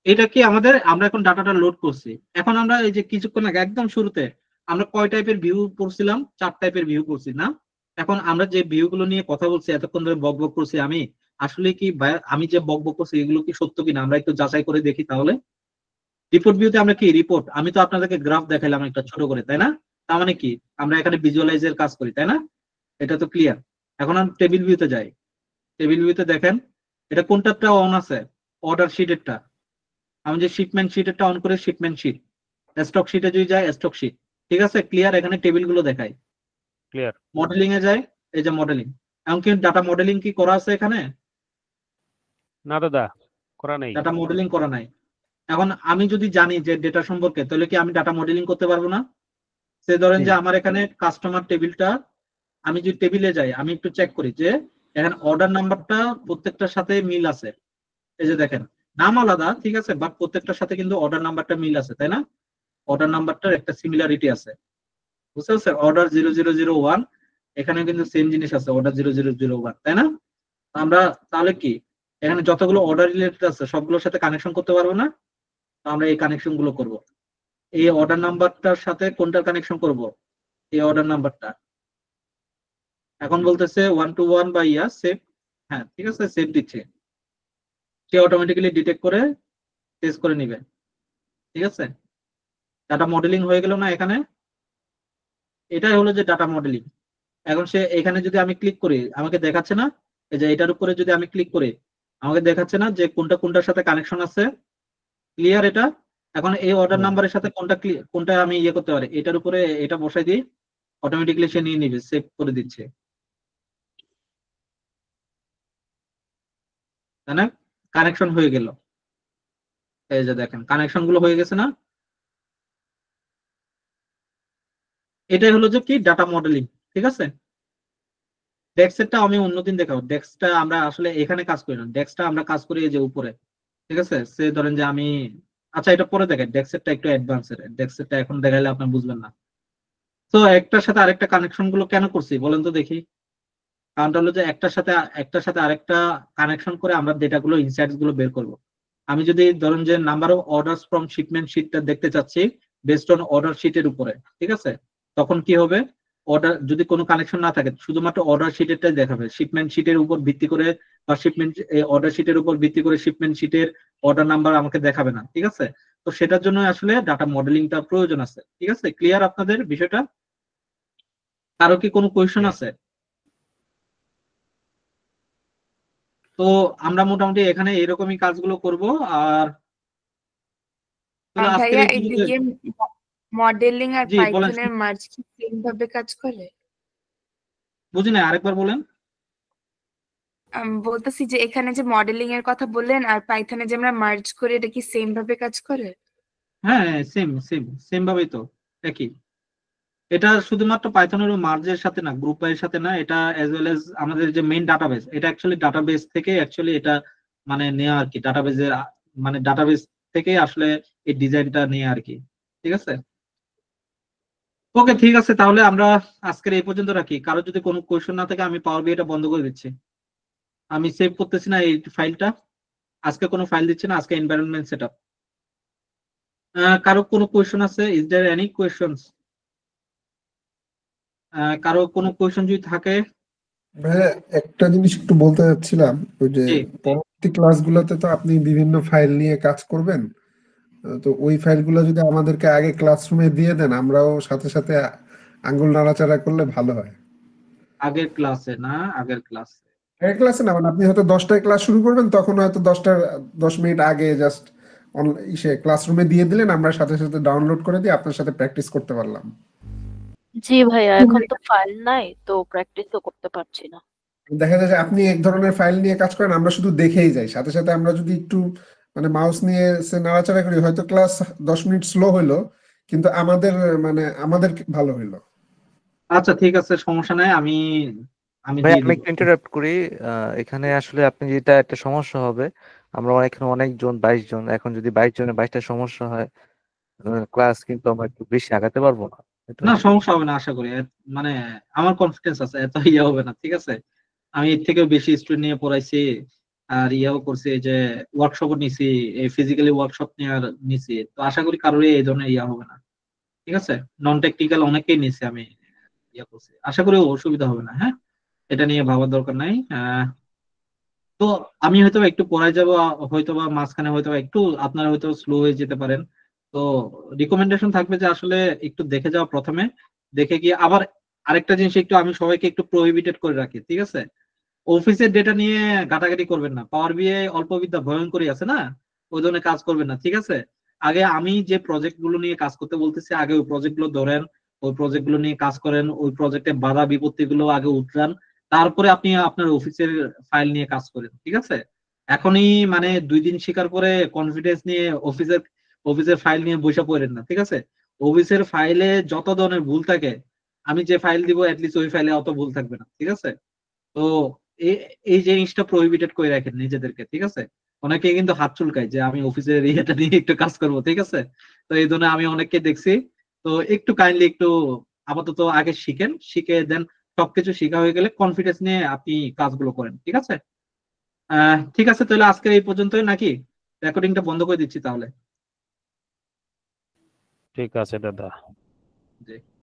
Speaker 2: এটা কি আমাদের, আমরা এখন ডাটাটা লোড করছি, এখন আমরা এই যে কিছুক্ষণ আগে একদম শুরুতে আমরা কয় টাইপের ভিউ পড়ছিলাম, 4 টাইপের ভিউ পড়ছি না? এখন আমরা যে ভিউ গুলো নিয়ে কথা বলছি, এতক্ষণ ধরে বক বক করছি, আমি আসলে কি আমি যে বক বক করছি এগুলো কি সত্য কিনা আমরা একটু যাচাই করে দেখি তাহলে। রিপোর্ট ভিউতে আমরা কি রিপোর্ট, আমি তো আপনাদেরকে গ্রাফ দেখাইলাম একটা ছোট করে, তাই না? তার মানে কি আমরা এখানে ভিজুয়ালাইজের কাজ করি, তাই না? এটা তো ক্লিয়ার। এখন আমি টেবিল ভিউতে যাই, টেবিল ভিউতে দেখেন এটা কোনটাটা অন আছে, অর্ডার শিটেরটা, আমি যে শিপমেন্ট শিটেরটা অন করে শিপমেন্ট শিট, স্টক শিটে যদি যায় স্টক শিট, ঠিক আছে ক্লিয়ার। এখানে টেবিল গুলো দেখাই,
Speaker 11: ক্লিয়ার।
Speaker 2: মডেলিং এ যায়, এই যে মডেলিং, এমনকি ডাটা মডেলিং কি করা আছে এখানে?
Speaker 11: না দাদা, করা নেই,
Speaker 2: ডাটা মডেলিং করা নাই। এখন আমি যদি জানি যে ডেটা সম্পর্কে, তাহলে কি আমি ডাটা মডেলিং করতে পারবো না? সে ধরেন যে আমার এখানে কাস্টমার টেবিলটা, আমি যদি টেবিলে যাই আমি একটু চেক করি যে এখানে অর্ডার নাম্বারটা প্রত্যেকটার সাথে মিল আছে, এই যে দেখেন নাম আলাদা, ঠিক আছে, বাট প্রত্যেকটার সাথে কিন্তু অর্ডার নাম্বারটা মিল আছে, তাই না? অর্ডার নাম্বারটার একটা সিমিলারিটি আছে, বুঝতে পারছেন? অর্ডার 0001, এখানে কিন্তু সেম জিনিস আছে, অর্ডার 0001, তাই না? আমরা তাহলে কি এখানে যতগুলো অর্ডার রিলেটেড আছে সবগুলোর সাথে কানেকশন করতে পারবো না? আমরা এই কানেকশন গুলো করবো, এই অর্ডার নাম্বারটার সাথে কোনটার কানেকশন করব, এই অর্ডার নাম্বারটা। এখন বলতেছে 1 to 1 বা ইয়া সেভ, হ্যাঁ ঠিক আছে, সেভ দিচ্ছে, সে অটোমেটিক্যালি ডিটেক্ট করে টেস্ট করে নিবে, ঠিক আছে। ডাটা মডেলিং হয়ে গেল না এখানে, এটাই হলো যে ডাটা মডেলিং। এখন সে এখানে যদি আমি ক্লিক করি আমাকে দেখাচ্ছে না, এই যে এটার উপরে যদি আমি ক্লিক করি আমাকে দেখাচ্ছে না যে কোনটা কোনটার সাথে কানেকশন আছে, ক্লিয়ার এটা। এখন এই অর্ডার নাম্বারের সাথে কোনটা আমি ইয়ে করতে পারি, এটার উপরে এটা বসাই দিই, অটোমেটিক্যালি সে নিয়ে নিবে, সেভ করে দিচ্ছে, তাই না? কানেকশন হয়ে গেল, এই যে দেখেন কানেকশন গুলো হয়ে গেছে না? এটাই হলো যে কি ডাটা মডেলিং, ঠিক আছে। ডেক্সেরটা আমি অন্যদিন দেখাবো, ডেক্সটা আমরা আসলে এখানে কাজ করি না, ডেক্সটা আমরা কাজ করি এই যে উপরে, ঠিক আছে। সে ধরেন যে আমি, আচ্ছা এটা পরে দেখেন, ডেক্সেরটা একটু অ্যাডভান্সের, ডেক্সেরটা এখন দেখাইলে আপনি বুঝবেন না। তো একটার সাথে আরেকটা কানেকশন গুলো কেন করছি বলেন তো দেখি? কারণটা হলো যে একটার সাথে আরেকটা কানেকশন করে আমরা ডেটা গুলো, ইনসাইটস গুলো বের করবো। আমি যদি ধরুন যে number of orders from shipment শিটটা দেখতে চাচ্ছি বেসড অন অর্ডার শিটের উপরে, ঠিক আছে, তখন কি হবে, অর্ডার যদি কোনো কানেকশন না থাকে শুধুমাত্র অর্ডার শিটেরটাই দেখাবে, শিপমেন্ট শিটের উপর ভিত্তি করে বা শিপমেন্ট অর্ডার শিটের উপর ভিত্তি করে শিপমেন্ট শিটের অর্ডার নাম্বার আমাকে দেখাবে না, ঠিক আছে। তো সেটার জন্য আসলে ডাটা মডেলিংটা প্রয়োজন আছে, ঠিক আছে। ক্লিয়ার আপনাদের বিষয়টা? কারো কি কোনো কোয়েশ্চেন আছে? তো আমরা মোটামুটি এখানে এরকমই কাজগুলো করব। আর তাহলে আজকের
Speaker 8: ভাইয়া
Speaker 2: এই ভিডিওতে-
Speaker 8: এদিকে মডেলিং আর
Speaker 2: জি, বলেন।
Speaker 8: পাইথনের মার্জ কি সেম ভাবে কাজ করে?
Speaker 2: বুঝি না, আরেকবার বলেন।
Speaker 8: বলতেছি যে এখানে যে মডেলিং এর কথা বললেন আর পাইথনে যে আমরা মার্জ করি এটা কি সেম ভাবে কাজ করে?
Speaker 2: হ্যাঁ, সেম সেম সেম ভাবেই তো, একই। এটা শুধুমাত্র পাইথনের মার্জের সাথে না, গ্রুপ বাই এর সাথে না, এটা অ্যাজ ওয়েল এজ আমাদের যে মেইন ডাটাবেস, এটা অ্যাকচুয়ালি ডাটাবেস থেকে অ্যাকচুয়ালি এটা মানে নেওয়া আর কি, ডাটাবেসের মানে ডাটাবেস থেকে আসলে এই ডিজাইনটা নিয়ে আর কি, ঠিক আছে। ওকে, ঠিক আছে, তাহলে আমরা আজকের এই পর্যন্ত রাখি। কারো যদি কোনো কোয়েশ্চেন না থাকে আমি পাওয়ার বিআইটা বন্ধ করে দিচ্ছি। আমি সেভ করতেছি না এই ফাইলটা, আজকে কোনো ফাইল দিচ্ছি না, আজকে এনভায়রনমেন্ট সেটআপ। কারো কোনো কোয়েশ্চেন আছে? Is there any questions? কারো কোনো কোয়েশ্চেন যদি থাকে?
Speaker 3: ভাইয়া একটা জিনিস একটু বলতে চাচ্ছিলাম, ওই যে
Speaker 2: জি।
Speaker 3: পরবর্তী ক্লাসগুলোতে তো আপনি বিভিন্ন ফাইল নিয়ে কাজ করবেন, তো ওই ফাইলগুলো যদি আমাদেরকে আগে ক্লাসরুমে দিয়ে দেন আমরাও সাথে সাথে আঙ্গুল নাড়াচাড়া করলে ভালো হয়।
Speaker 2: আগের ক্লাসে না, আগের ক্লাসে
Speaker 3: আগের ক্লাসে না, মানে আপনি হয়তো 10টায় ক্লাস শুরু করবেন, তখন হয়তো 10 মিনিট আগে জাস্ট ইসে ক্লাসরুমে দিয়ে দিলেন, আমরা সাথে সাথে ডাউনলোড করে দিয়ে আপনার সাথে প্র্যাকটিস করতে পারলাম।
Speaker 10: জি ভাইয়া, এখন তো ফাইল নাই, তো প্র্যাকটিসও করতে পারছি না।
Speaker 3: দেখা যায় যে আপনি এক ধরনের ফাইল নিয়ে কাজ করেন, আমরা শুধু দেখেই যাই, সাথে সাথে আমরা যদি একটু মানে মাউস নিয়ে নাড়াচাড়া করি, হয়তো ক্লাস 10 মিনিট স্লো হইলো, কিন্তু আমাদের ভালো হইলো।
Speaker 2: আচ্ছা, ঠিক আছে, সমস্যা নাই, আমি আমি
Speaker 9: ভাই
Speaker 2: দিয়ে
Speaker 9: আমি
Speaker 2: দিব।
Speaker 9: একটু ইন্টারাপ্ট করি। এখানে আসলে আপনি যেটা একটা সমস্যা হবে, আমরা এখানে অনেকজন 22 জন, এখন যদি 22 জনের 22টা সমস্যা হয়, ক্লাস কিন্তু আমরা একটু বেশি আগাতে পারবো না। এটা
Speaker 2: না,
Speaker 9: হচ্ছে
Speaker 2: সমস্যা হবে না আশা করি। মানে আমার কনফিডেন্স আছে, এত ইয়ে হবে না, ঠিক আছে। আমি এর থেকেও বেশি স্টুডেন্ট নিয়ে পড়াইছি, আর ইয়াও করছি, এই যে ওয়ার্কশপও নিছি, এই ফিজিক্যালি ওয়ার্কশপ নিয়ে আর নিছি, তো আশা করি কারোরই এই ধরনের ইয়া হবে না, ঠিক আছে। নন টেকনিক্যাল অনেকেই নিছি আমি, ইয়া করছি, আশা করি অসুবিধা হবে না। হ্যাঁ, এটা নিয়ে ভাবার দরকার নাই। তো আমি হয়তো বা একটু পড়ায় যাবো, হয়তো বা মাঝখানে হয়তো বা একটু আপনারা হয়তো স্লো হয়ে যেতে পারেন। তো রিকমেন্ডেশন থাকবে যে আসলে একটু দেখে যাওয়া প্রথমে, দেখে গিয়ে আবার আরেকটা জিনিস একটু আমি সবাইকে একটু প্রহিবিটেড করে রাখি, ঠিক আছে। অফিসের ডেটা নিয়ে ঘাটাঘাটি করবেন না, পাওয়ার বিআই অল্প বিদ্যা ভয়ঙ্করী আছে না, ওই ধরনের কাজ করবেন না, ঠিক আছে। আগে আমি যে প্রজেক্ট গুলো নিয়ে কাজ করতে বলতেছি, আগে ওই প্রজেক্ট গুলো ধরেন, ওই প্রজেক্ট গুলো নিয়ে কাজ করেন, ওই প্রজেক্টে বাধা বিপত্তি গুলো আগে উতরান, তারপরে আপনি আপনার অফিসের ফাইল নিয়ে কাজ করেন, ঠিক আছে। এখনই মানে 2 দিন শিকার করে কনফিডেন্স নিয়ে অফিসের ফাইল নিয়ে বসে পড়েন না, ঠিক আছে। অফিসের ফাইলে যত ধরনের ভুল থাকে, আমি যে ফাইল দিব অ্যাটলিস্ট ওই ফাইলে অত ভুল থাকবে না, ঠিক আছে। তো এই এই জিনিসটা প্রহিবিটেড করে রাখেন নিজেদেরকে, ঠিক আছে। অনেকে কিন্তু হাত চুলকায় যে আমি অফিসের ইয়েটা নিয়ে একটু কাজ করব, ঠিক আছে। তো এই ধরনের আমি অনেককে দেখছি। তো একটু কাইন্ডলি একটু আপাতত আগে শিখেন, শিখে দেন সবকিছু শিখা হয়ে গেলে কনফিডেন্স নিয়ে আপনি কাজগুলো করেন, ঠিক আছে। ঠিক আছে, তাহলে আজকের এই পর্যন্তই নাকি, রেকর্ডিংটা বন্ধ করে দিচ্ছি তাহলে।
Speaker 11: ঠিক আছে দাদা।
Speaker 2: জি।